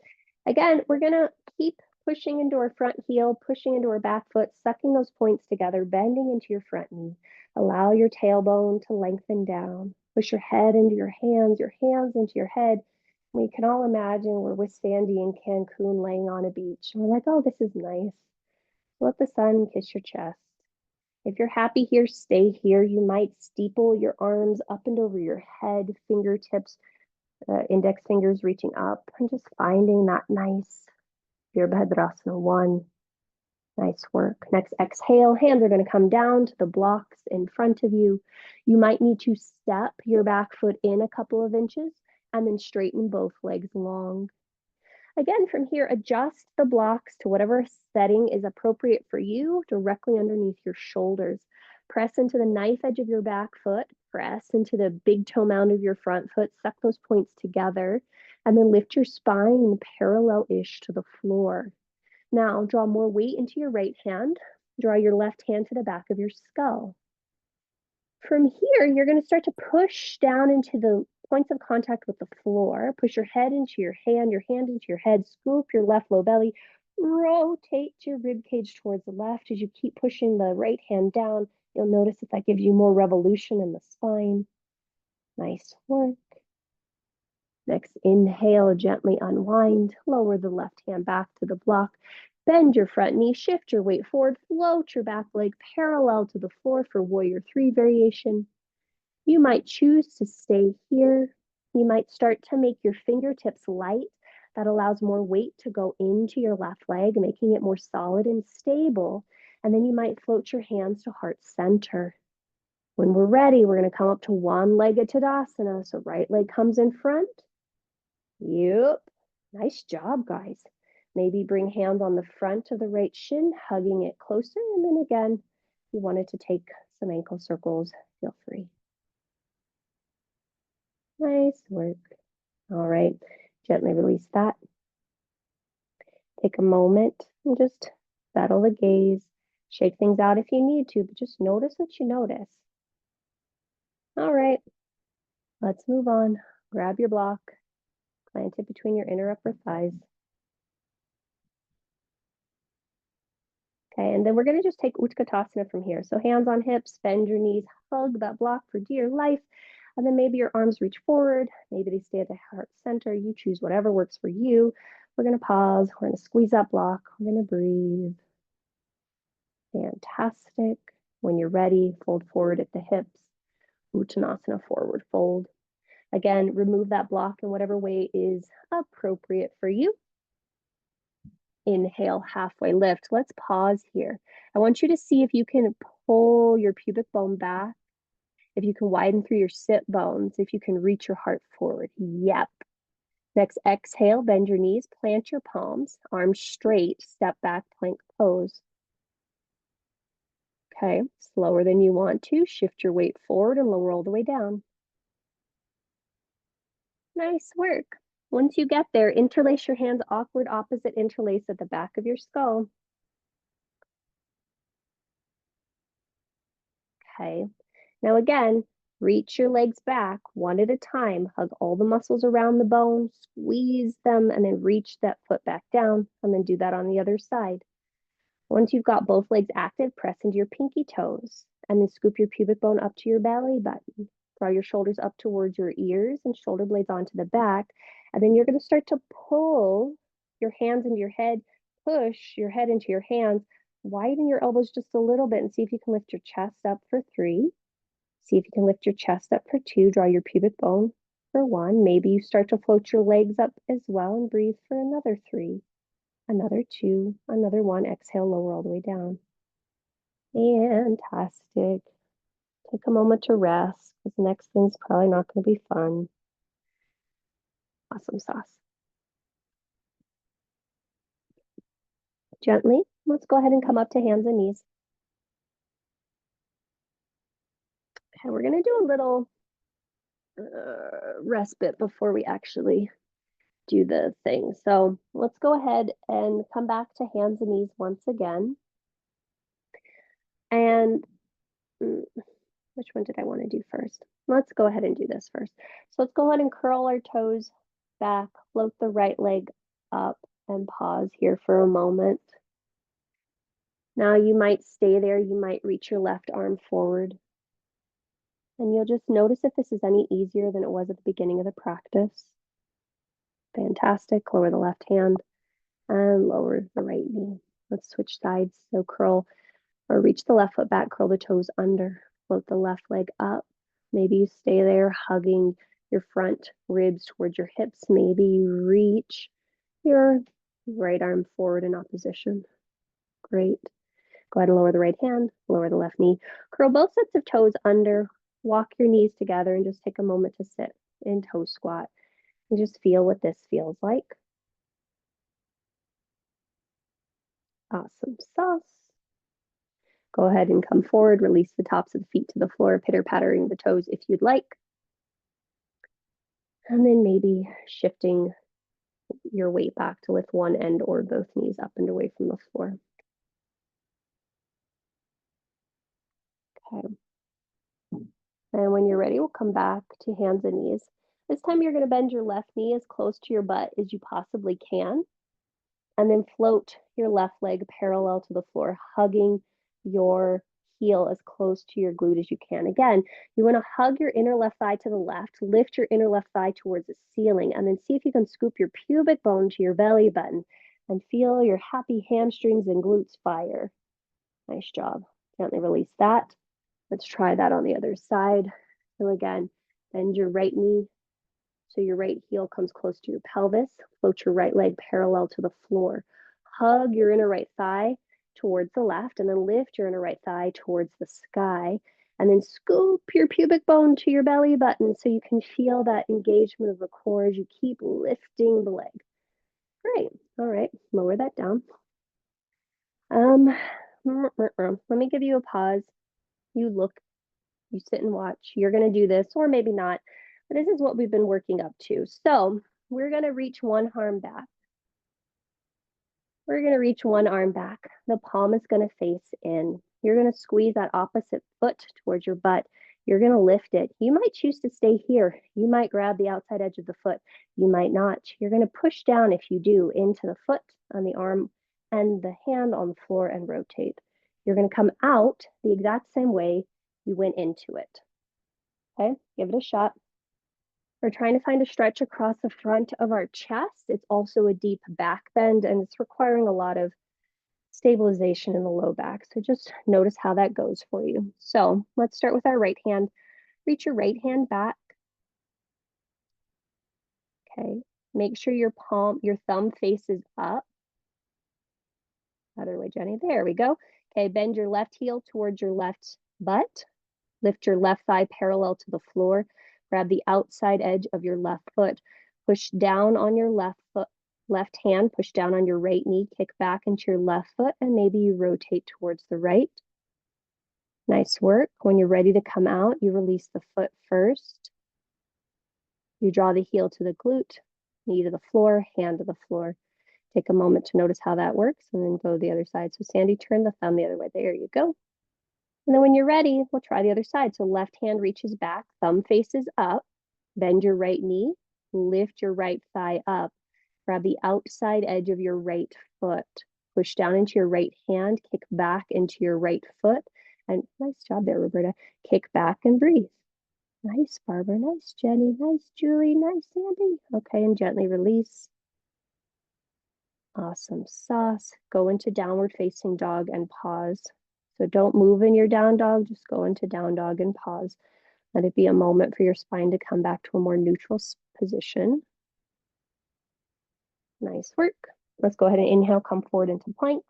Again, we're going to keep pushing into our front heel, pushing into our back foot, sucking those points together, bending into your front knee. Allow your tailbone to lengthen down. Push your head into your hands into your head. We can all imagine we're with Sandy in Cancun laying on a beach. And we're like, oh, this is nice. Let the sun kiss your chest. If you're happy here, stay here. You might steeple your arms up and over your head, fingertips, index fingers reaching up, and just finding that nice Virabhadrasana 1. Nice work. Next exhale, hands are going to come down to the blocks in front of you. You might need to step your back foot in a couple of inches and then straighten both legs long. Again, from here, adjust the blocks to whatever setting is appropriate for you, directly underneath your shoulders. Press into the knife edge of your back foot, press into the big toe mound of your front foot, suck those points together, and then lift your spine parallel-ish to the floor. Now, draw more weight into your right hand. Draw your left hand to the back of your skull. From here, you're going to start to push down into the points of contact with the floor. Push your head into your hand into your head. Scoop your left low belly. Rotate your rib cage towards the left. As you keep pushing the right hand down, you'll notice that gives you more revolution in the spine. Nice work. Next, inhale, gently unwind. Lower the left hand back to the block. Bend your front knee, shift your weight forward, float your back leg parallel to the floor for warrior 3 variation. You might choose to stay here. You might start to make your fingertips light. That allows more weight to go into your left leg, making it more solid and stable. And then you might float your hands to heart center. When we're ready, we're going to come up to one-legged Tadasana. So right leg comes in front. Yep. Nice job, guys. Maybe bring hands on the front of the right shin, hugging it closer. And then again, if you wanted to take some ankle circles, feel free. Nice work. All right. Gently release that. Take a moment and just settle the gaze. Shake things out if you need to, but just notice what you notice. All right. Let's move on. Grab your block. Plant it between your inner upper thighs. Okay, and then we're going to just take Utkatasana from here. So hands on hips, bend your knees, hug that block for dear life. And then maybe your arms reach forward. Maybe they stay at the heart center. You choose whatever works for you. We're going to pause. We're going to squeeze that block. We're going to breathe. Fantastic. When you're ready, fold forward at the hips. Uttanasana, forward fold. Again, remove that block in whatever way is appropriate for you. Inhale, halfway lift. Let's pause here. I want you to see if you can pull your pubic bone back, if you can widen through your sit bones, if you can reach your heart forward. Yep. Next, exhale, bend your knees, plant your palms, arms straight, step back, plank pose. Okay, slower than you want to. Shift your weight forward and lower all the way down. Nice work. Once you get there, interlace your hands awkward opposite interlace at the back of your skull. Okay. Now again, reach your legs back one at a time. Hug all the muscles around the bone, squeeze them, and then reach that foot back down, and then do that on the other side. Once you've got both legs active, press into your pinky toes, and then scoop your pubic bone up to your belly button. Draw your shoulders up towards your ears and shoulder blades onto the back. And then you're going to start to pull your hands into your head, push your head into your hands, widen your elbows just a little bit, and see if you can lift your chest up for 3. See if you can lift your chest up for 2. Draw your pubic bone for 1. Maybe you start to float your legs up as well and breathe for another 3. Another 2, another 1. Exhale, lower all the way down. Fantastic. Take a moment to rest because the next thing's probably not going to be fun. Awesome sauce. Gently, let's go ahead and come up to hands and knees. Okay, we're going to do a little respite before we actually do the thing. So let's go ahead and come back to hands and knees once again. And which one did I want to do first? Let's go ahead and do this first. So let's go ahead and curl our toes back, float the right leg up, and pause here for a moment. Now you might stay there. You might reach your left arm forward. And you'll just notice if this is any easier than it was at the beginning of the practice. Fantastic. Lower the left hand and lower the right knee. Let's switch sides. So curl or reach the left foot back, curl the toes under, float the left leg up. Maybe you stay there hugging your front ribs towards your hips. Maybe you reach your right arm forward in opposition. Great. Go ahead and lower the right hand, lower the left knee. Curl both sets of toes under, walk your knees together, and just take a moment to sit in toe squat. And just feel what this feels like. Awesome sauce. Go ahead and come forward, release the tops of the feet to the floor, pitter-pattering the toes if you'd like. And then maybe shifting your weight back to lift one end or both knees up and away from the floor. Okay. And when you're ready, we'll come back to hands and knees. This time you're going to bend your left knee as close to your butt as you possibly can. And then float your left leg parallel to the floor, hugging your heel as close to your glute as you can. Again, you want to hug your inner left thigh to the left, lift your inner left thigh towards the ceiling, and then see if you can scoop your pubic bone to your belly button and feel your happy hamstrings and glutes fire. Nice job. Gently release that. Let's try that on the other side. So again, bend your right knee so your right heel comes close to your pelvis. Float your right leg parallel to the floor. Hug your inner right thigh towards the left, and then lift your inner right thigh towards the sky. And then scoop your pubic bone to your belly button so you can feel that engagement of the core as you keep lifting the leg. Great. All right, lower that down. Let me give you a pause. You look, you sit and watch. You're going to do this, or maybe not. But this is what we've been working up to. So we're going to reach one arm back. We're going to reach one arm back. The palm is going to face in. You're going to squeeze that opposite foot towards your butt. You're going to lift it. You might choose to stay here. You might grab the outside edge of the foot. You might not. You're going to push down, if you do, into the foot on the arm and the hand on the floor and rotate. You're going to come out the exact same way you went into it. Okay, give it a shot. We're trying to find a stretch across the front of our chest. It's also a deep back bend, and it's requiring a lot of stabilization in the low back. So just notice how that goes for you. So let's start with our right hand. Reach your right hand back. Okay. Make sure your thumb faces up. Other way, Jenny. There we go. Okay, bend your left heel towards your left butt. Lift your left thigh parallel to the floor. Grab the outside edge of your left foot. Push down on your left hand. Push down on your right knee. Kick back into your left foot, and maybe you rotate towards the right. Nice work. When you're ready to come out, you release the foot first. You draw the heel to the glute, knee to the floor, hand to the floor. Take a moment to notice how that works and then go the other side. So Sandy, turn the thumb the other way. There you go. And then when you're ready, we'll try the other side. So left hand reaches back, thumb faces up, bend your right knee, lift your right thigh up, grab the outside edge of your right foot, push down into your right hand, kick back into your right foot. And nice job there, Roberta. Kick back and breathe. Nice, Barbara. Nice, Jenny. Nice, Julie. Nice, Sandy. Okay, and gently release. Awesome sauce. Go into downward facing dog and pause. So don't move in your down dog, just go into down dog and pause. Let it be a moment for your spine to come back to a more neutral position. Nice work. Let's go ahead and inhale, come forward into plank.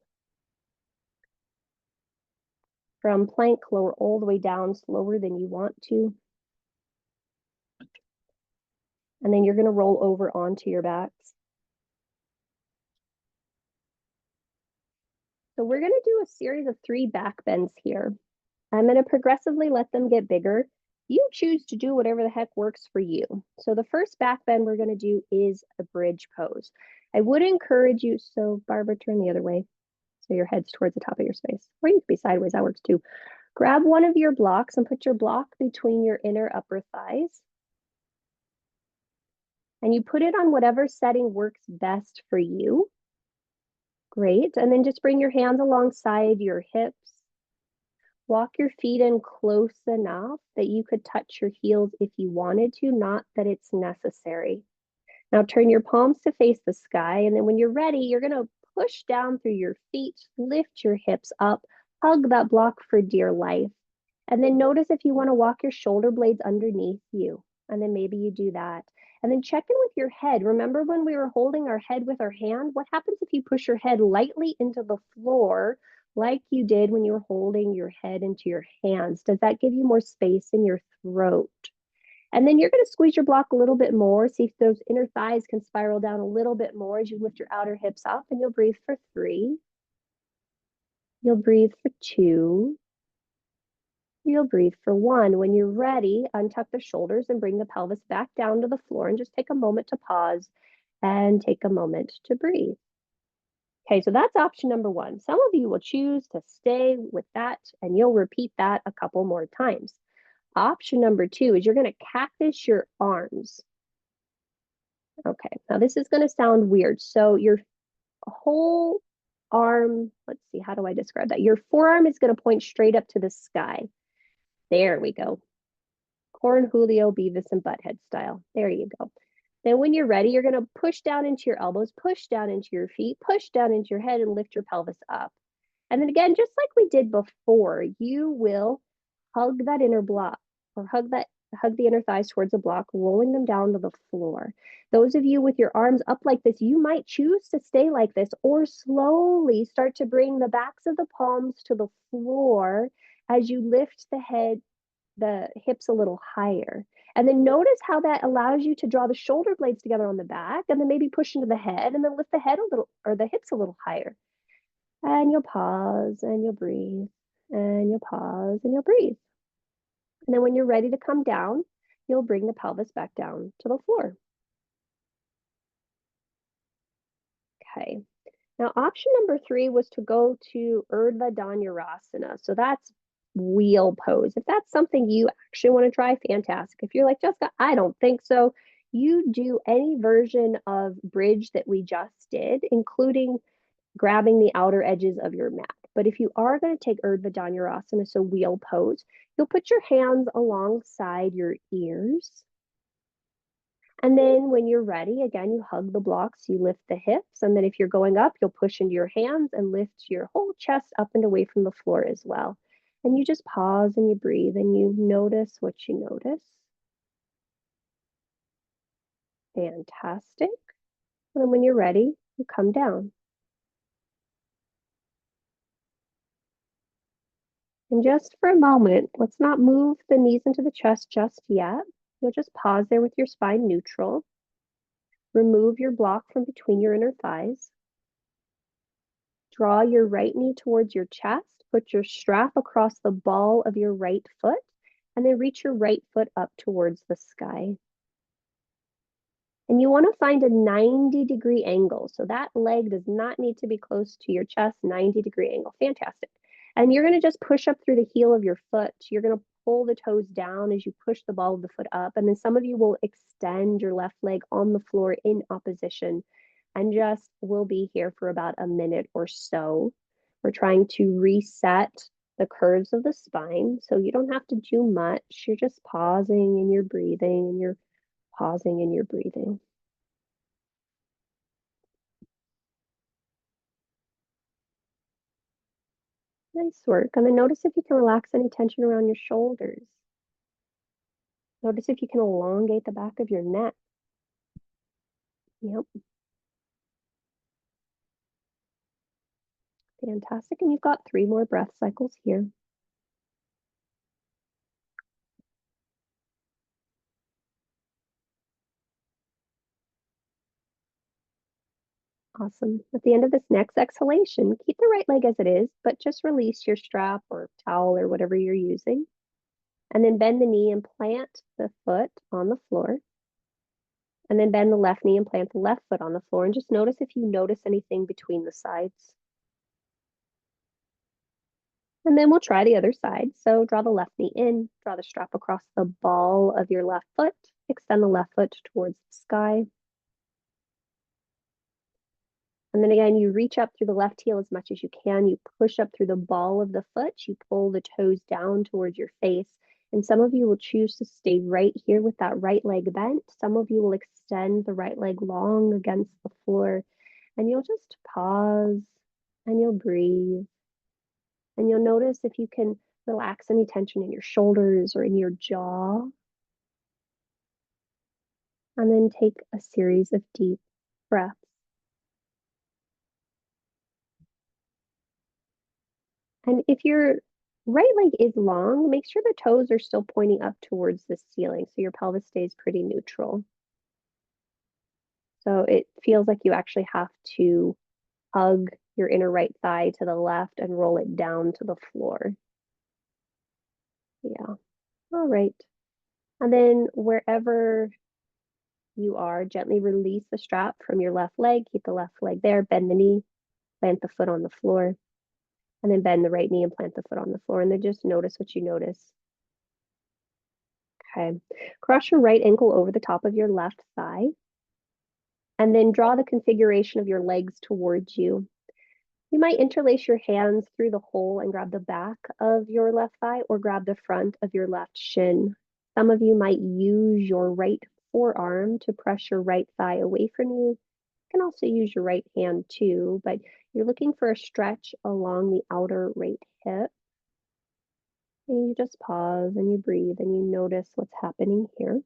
From plank, lower all the way down, slower than you want to. And then you're going to roll over onto your backs. So we're going to do a series of 3 back bends here. I'm going to progressively let them get bigger. You choose to do whatever the heck works for you. So the first back bend we're going to do is a bridge pose. I would encourage you, so Barbara, turn the other way. So your head's towards the top of your space. Or you can be sideways, that works too. Grab one of your blocks and put your block between your inner upper thighs. And you put it on whatever setting works best for you. Great. And then just bring your hands alongside your hips. Walk your feet in close enough that you could touch your heels if you wanted to, not that it's necessary. Now turn your palms to face the sky, and then when you're ready, you're going to push down through your feet, lift your hips up, hug that block for dear life, and then notice if you want to walk your shoulder blades underneath you, and then maybe you do that. And then check in with your head. Remember when we were holding our head with our hand? What happens if you push your head lightly into the floor like you did when you were holding your head into your hands? Does that give you more space in your throat? And then you're going to squeeze your block a little bit more. See if those inner thighs can spiral down a little bit more as you lift your outer hips up. And you'll breathe for 3. You'll breathe for 2. You'll breathe for 1. When you're ready, untuck the shoulders and bring the pelvis back down to the floor and just take a moment to pause and take a moment to breathe. Okay, so that's option number 1. Some of you will choose to stay with that and you'll repeat that a couple more times. Option number 2 is you're going to cactus your arms. Okay, now this is going to sound weird. So your whole arm, let's see, how do I describe that? Your forearm is going to point straight up to the sky. There we go. Corn Julio, Beavis and Butthead style. There you go. Then when you're ready, you're going to push down into your elbows, push down into your feet, push down into your head and lift your pelvis up. And then again, just like we did before, you will hug that inner block or hug the inner thighs towards the block, rolling them down to the floor. Those of you with your arms up like this, you might choose to stay like this or slowly start to bring the backs of the palms to the floor as you lift the hips a little higher. And then notice how that allows you to draw the shoulder blades together on the back and then maybe push into the head and then lift the head a little or the hips a little higher. And you'll pause and you'll breathe and you'll pause and you'll breathe. And then when you're ready to come down, you'll bring the pelvis back down to the floor. Okay. Now, option number 3 was to go to Urdhva Dhanurasana. So that's wheel pose. If that's something you actually want to try, fantastic. If you're like, Jessica, I don't think so, you do any version of bridge that we just did, including grabbing the outer edges of your mat. But if you are going to take Urdhva Dhanurasana, so wheel pose, you'll put your hands alongside your ears. And then when you're ready, again, you hug the blocks, you lift the hips. And then if you're going up, you'll push into your hands and lift your whole chest up and away from the floor as well. And you just pause and you breathe and you notice what you notice. Fantastic. And then when you're ready, you come down. And just for a moment, let's not move the knees into the chest just yet. You'll just pause there with your spine neutral. Remove your block from between your inner thighs. Draw your right knee towards your chest. put your strap across the ball of your right foot, and then reach your right foot up towards the sky. And you want to find a 90-degree angle. So that leg does not need to be close to your chest, 90-degree angle. Fantastic. And you're going to just push up through the heel of your foot. You're going to pull the toes down as you push the ball of the foot up. And then some of you will extend your left leg on the floor in opposition and just will be here for about a minute or so. We're trying to reset the curves of the spine. So you don't have to do much. You're just pausing and you're breathing and you're pausing and you're breathing. Nice work. And then notice if you can relax any tension around your shoulders. Notice if you can elongate the back of your neck. Yep. Fantastic. And you've got 3 more breath cycles here. Awesome. At the end of this next exhalation, keep the right leg as it is, but just release your strap or towel or whatever you're using. And then bend the knee and plant the foot on the floor. And then bend the left knee and plant the left foot on the floor. And just notice if you notice anything between the sides. And then we'll try the other side. So draw the left knee in, draw the strap across the ball of your left foot, extend the left foot towards the sky. And then again, you reach up through the left heel as much as you can. You push up through the ball of the foot. You pull the toes down towards your face. And some of you will choose to stay right here with that right leg bent. Some of you will extend the right leg long against the floor. And you'll just pause and you'll breathe. And you'll notice if you can relax any tension in your shoulders or in your jaw. And then take a series of deep breaths. And if your right leg is long, make sure the toes are still pointing up towards the ceiling so your pelvis stays pretty neutral. So it feels like you actually have to hug your inner right thigh to the left and roll it down to the floor. Yeah. All right. And then wherever you are, gently release the strap from your left leg. Keep the left leg there. Bend the knee. Plant the foot on the floor. And then bend the right knee and plant the foot on the floor. And then just notice what you notice. Okay. Cross your right ankle over the top of your left thigh. And then draw the configuration of your legs towards you. You might interlace your hands through the hole and grab the back of your left thigh or grab the front of your left shin. Some of you might use your right forearm to press your right thigh away from you. You can also use your right hand too, but you're looking for a stretch along the outer right hip. And you just pause and you breathe and you notice what's happening here.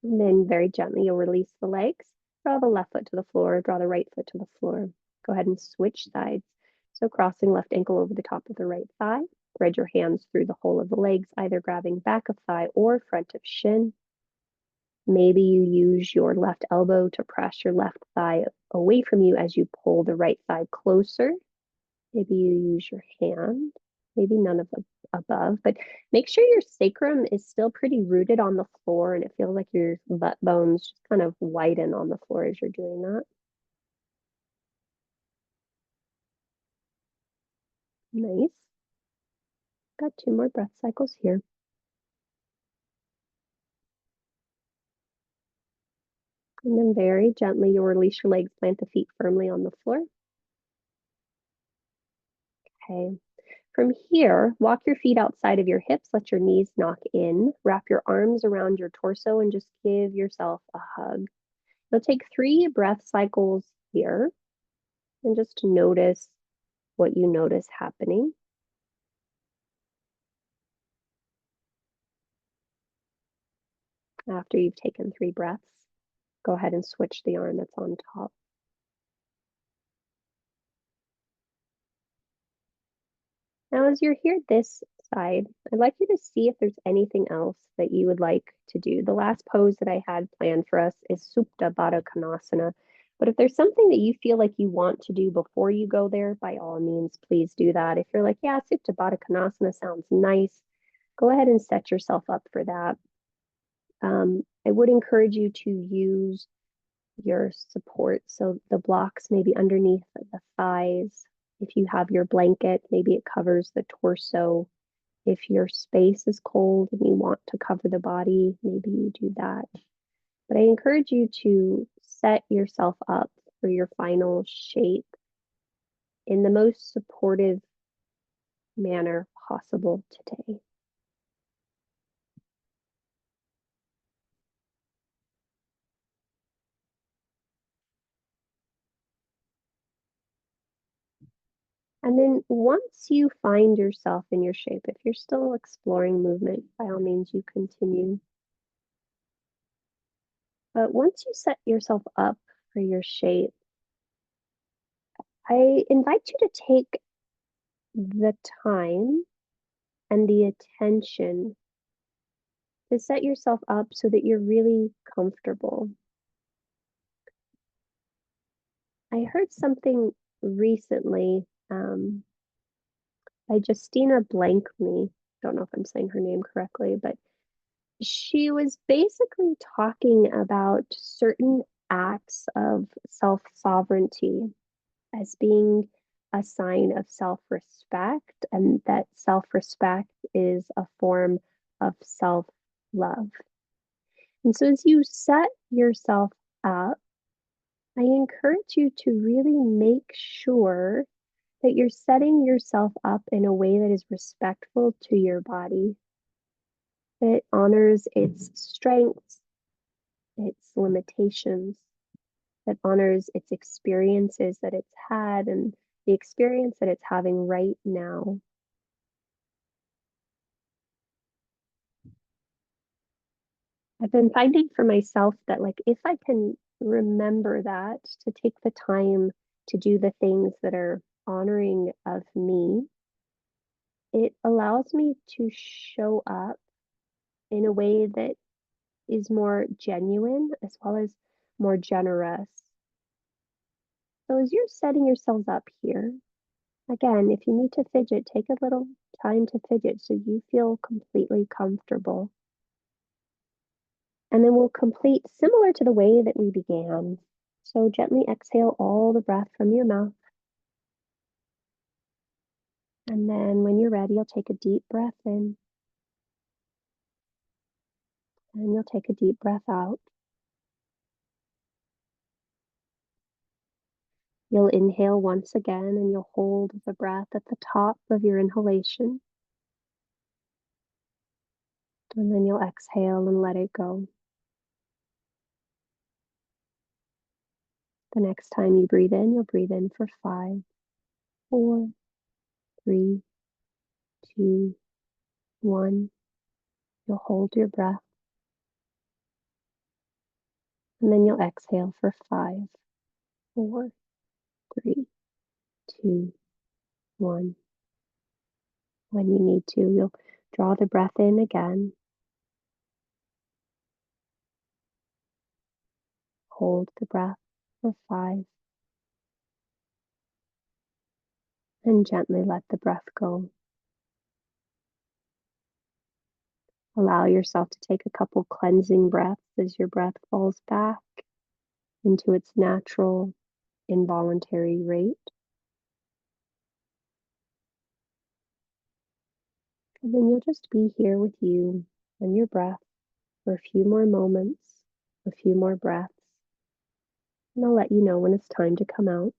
And then very gently, you'll release the legs. Draw the left foot to the floor, draw the right foot to the floor. Go ahead and switch sides. So crossing left ankle over the top of the right thigh. Thread your hands through the hole of the legs, either grabbing back of thigh or front of shin. Maybe you use your left elbow to press your left thigh away from you as you pull the right thigh closer. Maybe you use your hand. Maybe none of the above, but make sure your sacrum is still pretty rooted on the floor and it feels like your butt bones just kind of widen on the floor as you're doing that. Nice. Got 2 more breath cycles here. And then very gently, you'll release your legs, plant the feet firmly on the floor. Okay. From here, walk your feet outside of your hips, let your knees knock in, wrap your arms around your torso and just give yourself a hug. You'll take 3 breath cycles here and just notice what you notice happening. After you've taken 3 breaths, go ahead and switch the arm that's on top. Now, as you're here this side, I'd like you to see if there's anything else that you would like to do. The last pose that I had planned for us is Supta Baddha Konasana. But if there's something that you feel like you want to do before you go there, by all means, please do that. If you're like, yeah, Supta Baddha Konasana sounds nice, go ahead and set yourself up for that. I would encourage you to use your support. So the blocks maybe underneath the thighs. If you have your blanket, maybe it covers the torso. If your space is cold and you want to cover the body, maybe you do that. But I encourage you to set yourself up for your final shape in the most supportive manner possible today. And then once you find yourself in your shape, if you're still exploring movement, by all means, you continue. But once you set yourself up for your shape, I invite you to take the time and the attention to set yourself up so that you're really comfortable. I heard something recently by Justina Blankly. Don't know if I'm saying her name correctly, but she was basically talking about certain acts of self sovereignty as being a sign of self respect, and that self respect is a form of self love. And so, as you set yourself up, I encourage you to really make sure that you're setting yourself up in a way that is respectful to your body, that honors its strengths, its limitations, that honors its experiences that it's had and the experience that it's having right now. I've been finding for myself that, like, if I can remember that, to take the time to do the things that are honoring of me, it allows me to show up in a way that is more genuine as well as more generous. So, as you're setting yourselves up here, again, if you need to fidget, take a little time to fidget so you feel completely comfortable. And then we'll complete similar to the way that we began. So gently exhale all the breath from your mouth. And then when you're ready, you'll take a deep breath in and you'll take a deep breath out. You'll inhale once again and you'll hold the breath at the top of your inhalation. And then you'll exhale and let it go. The next time you breathe in, you'll breathe in for 5, 4, 3, 2, 1. You'll hold your breath. And then you'll exhale for 5, 4, 3, 2, 1. When you need to, you'll draw the breath in again. Hold the breath for 5. And gently let the breath go. Allow yourself to take a couple cleansing breaths as your breath falls back into its natural, involuntary rate. And then you'll just be here with you and your breath for a few more moments, a few more breaths. And I'll let you know when it's time to come out.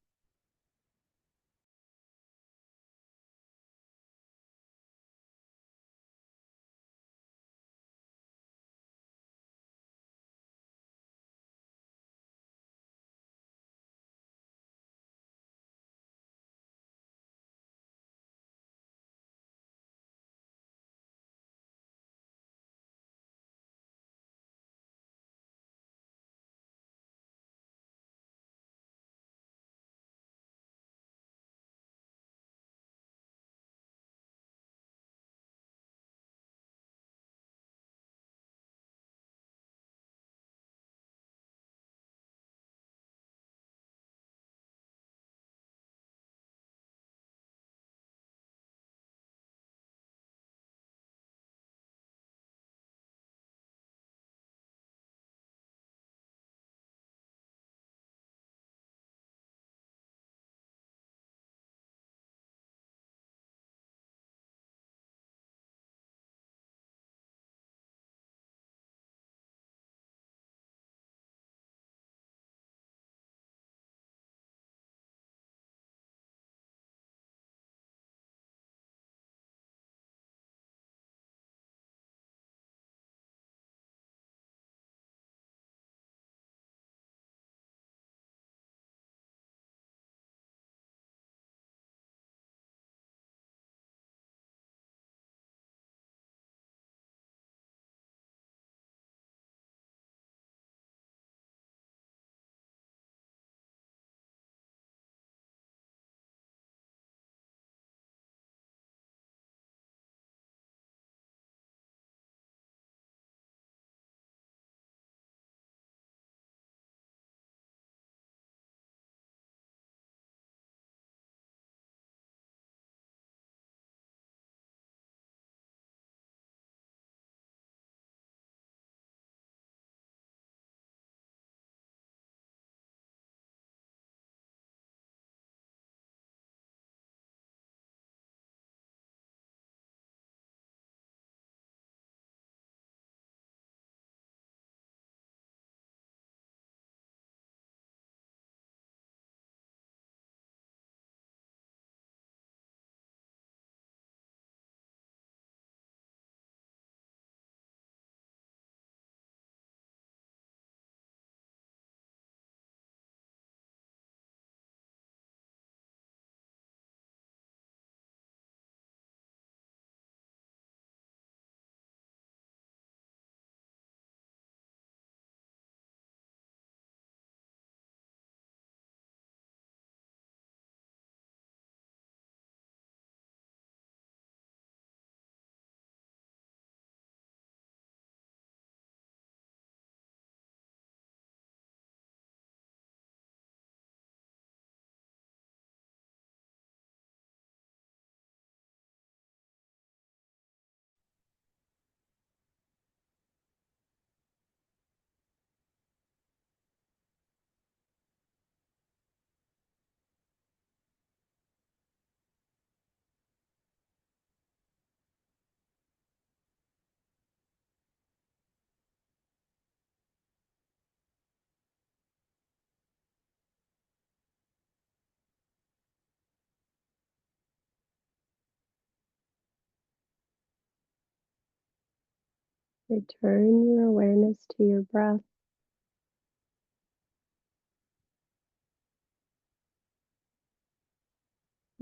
Return your awareness to your breath.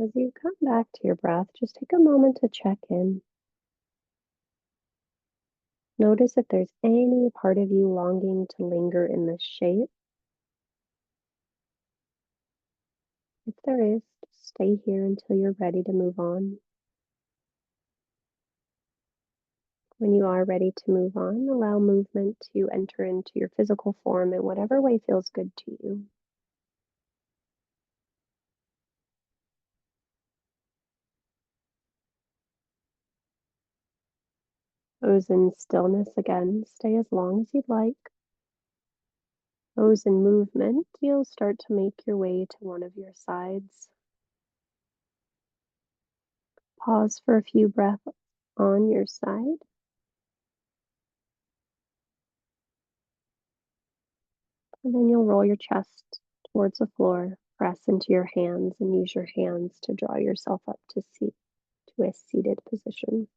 As you come back to your breath, just take a moment to check in. Notice if there's any part of you longing to linger in this shape. If there is, just stay here until you're ready to move on. When you are ready to move on, allow movement to enter into your physical form in whatever way feels good to you. Those in stillness again, stay as long as you'd like. Those in movement, you'll start to make your way to one of your sides. Pause for a few breaths on your side, and then you'll roll your chest towards the floor, press into your hands, and use your hands to draw yourself up to a seated position.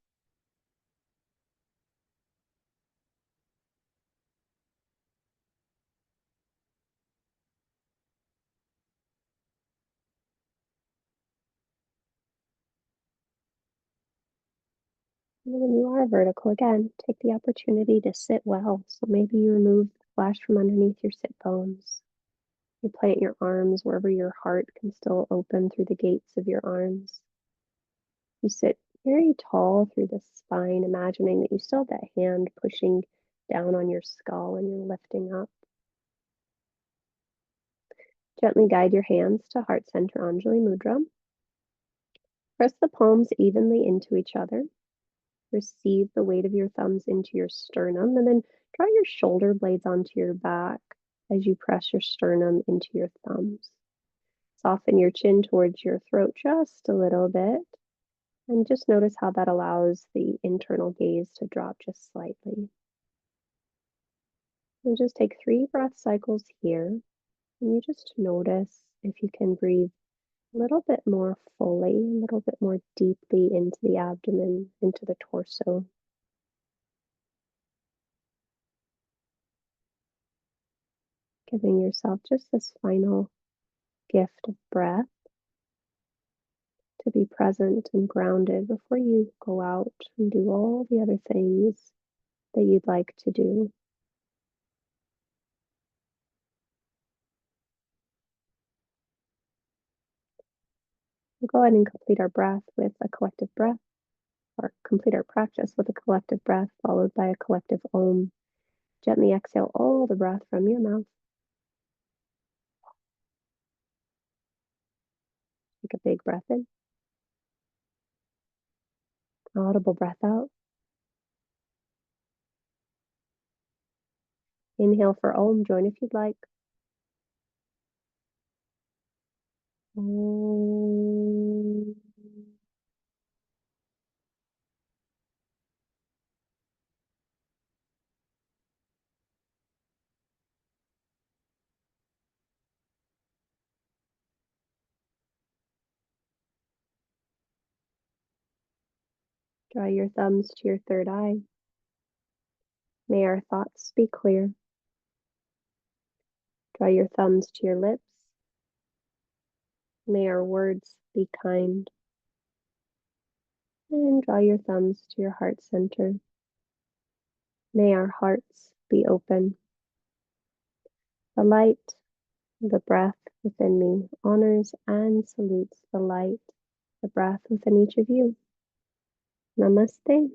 And when you are vertical again, take the opportunity to sit well. So maybe you remove the flash from underneath your sit bones. You plant your arms wherever your heart can still open through the gates of your arms. You sit very tall through the spine, imagining that you still have that hand pushing down on your skull and you're lifting up. Gently guide your hands to Heart Center Anjali Mudra. Press the palms evenly into each other. Receive the weight of your thumbs into your sternum, and then draw your shoulder blades onto your back as you press your sternum into your thumbs. Soften your chin towards your throat just a little bit, and just notice how that allows the internal gaze to drop just slightly. And just take 3 breath cycles here, and you just notice if you can breathe a little bit more fully, a little bit more deeply into the abdomen, into the torso. Giving yourself just this final gift of breath to be present and grounded before you go out and do all the other things that you'd like to do. We'll go ahead and complete our breath with a collective breath, or complete our practice with a collective breath followed by a collective om. Gently exhale all the breath from your mouth. Take a big breath in. Audible breath out. Inhale for om. Join if you'd like. Om. Draw your thumbs to your third eye. May our thoughts be clear. Draw your thumbs to your lips. May our words be kind. And draw your thumbs to your heart center. May our hearts be open. The light, the breath within me honors and salutes the light, the breath within each of you. Namaste.